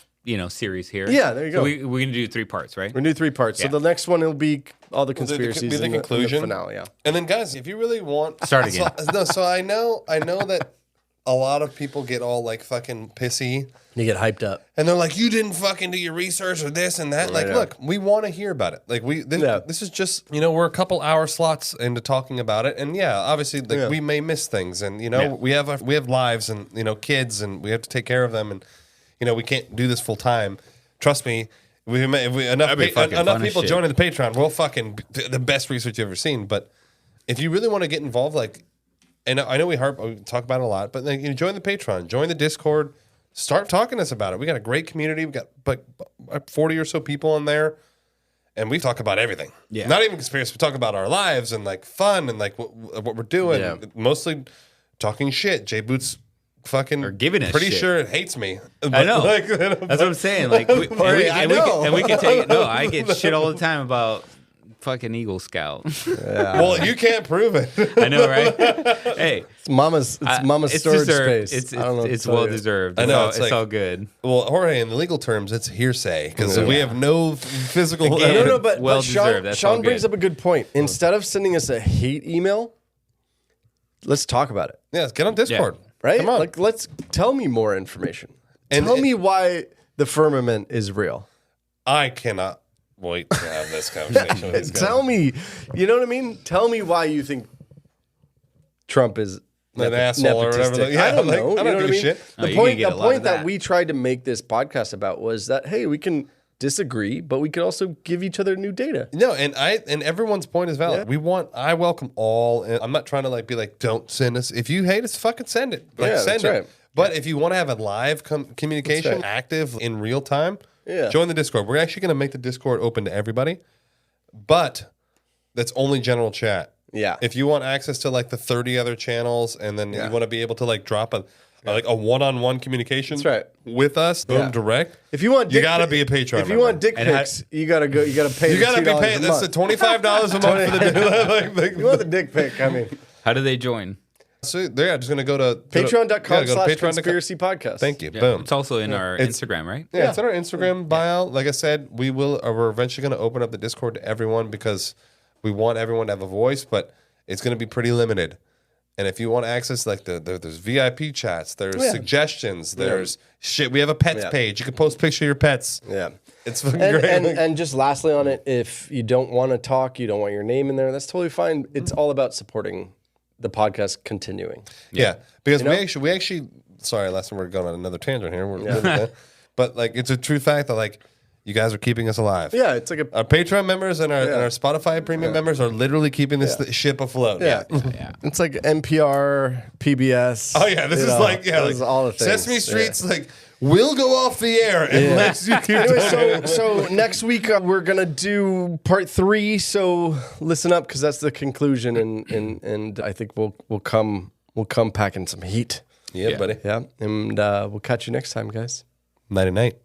series here. Yeah, there you go. So we're going to do 3 parts, right? We're gonna do 3 parts. So Yeah. the next one will be all the conspiracies be the and conclusion. and the finale. Yeah. And then, guys, if you really want... Start again. So I know that a lot of people get all, like, fucking pissy. You get hyped up. And they're like, you didn't fucking do your research or this and that. Like, yeah. look, we want to hear about it. Like, this is just, we're a couple hour slots into talking about it. And yeah, obviously, like, we may miss things. And, we have lives and, kids, and we have to take care of them. And, we can't do this full time. Trust me, enough people joining the Patreon, we'll fucking the best research you've ever seen. But if you really want to get involved, like, and I know we talk about it a lot, but like, join the Patreon, join the Discord, start talking to us about it. We got a great community. We got like 40 or so people in there, and we talk about everything. Yeah. Not even conspiracy. We talk about our lives and like fun and like what we're doing. Yeah. Mostly talking shit. Jay Boots fucking Or giving us pretty shit. sure it hates me. I know. Like, That's what I'm saying. Like, we can take it. No, I get shit all the time about fucking Eagle Scout. Well, you can't prove it. I know, right? Hey, It's mama's storage deserved. space. It's I don't know what to it's tell well you. deserved. I know, It's it's all like- good. Well, Jorge, in the legal terms, it's hearsay because we have no physical Again, evidence. No, but, Well but Sean, deserved. That's all Sean brings good. up a good point. Instead of sending us a hate email, let's talk about it. Yeah, get on Discord. Right? Come on. Like, let's tell me more information. And tell it- me why the firmament is real. I cannot wait to have this conversation with these guys. Tell me, you know what I mean? Tell me why you think Trump is An asshole or whatever. nepotistic. Yeah, I don't like, know. I don't You know what I give a mean? shit. No, The you're gonna point, get the a lot of point that that. we tried to make this podcast about was that, hey, we can disagree, but we could also give each other new data. No, and everyone's point is valid. Yeah. I welcome all. And I'm not trying to like be like, don't send us. If you hate us, fucking send it. Like, Yeah, send that's it. right. But if you want to have a live communication, That's right. active in real time, Yeah. join the Discord. We're actually going to make the Discord open to everybody, but that's only general chat. Yeah. If you want access to like the 30 other channels, and then you want to be able to like drop a one-on-one communication That's right. with us, boom, Yeah. direct. If you want, You dick gotta pic- be a Patreon If you member. want dick And pics, you gotta go. You gotta pay. You gotta be $2 paying. a That's month. the $25 a month for the like, You want the dick pic? I mean, How do they join? So they're just gonna go to Patreon.com/conspiracy podcast. Thank you. Yeah, Boom. It's also in our It's- Instagram, right? Yeah, it's on our Instagram bio. Like I said, we're eventually going to open up the Discord to everyone because we want everyone to have a voice, but it's going to be pretty limited. And if you want access, like there's VIP chats, there's suggestions, there's shit. We have a pets page. You can post picture of your pets. Yeah. It's fucking And, great. and just lastly on it, if you don't want to talk, you don't want your name in there, that's totally fine. It's all about supporting the podcast continuing. yeah, because we actually. Sorry, last time we're going on another tangent here. But like, it's a true fact that like you guys are keeping us alive. Yeah, it's like a Our Patreon members and our Spotify premium members are literally keeping this ship afloat. yeah. It's like NPR, PBS. Oh yeah, this is like this is all the things. Sesame Street's like will go off the air unless you keep Anyway, so next week we're gonna do part 3. So listen up, because that's the conclusion, and I think we'll come packing some heat. Yeah, buddy. Yeah, and we'll catch you next time, guys. Night and night.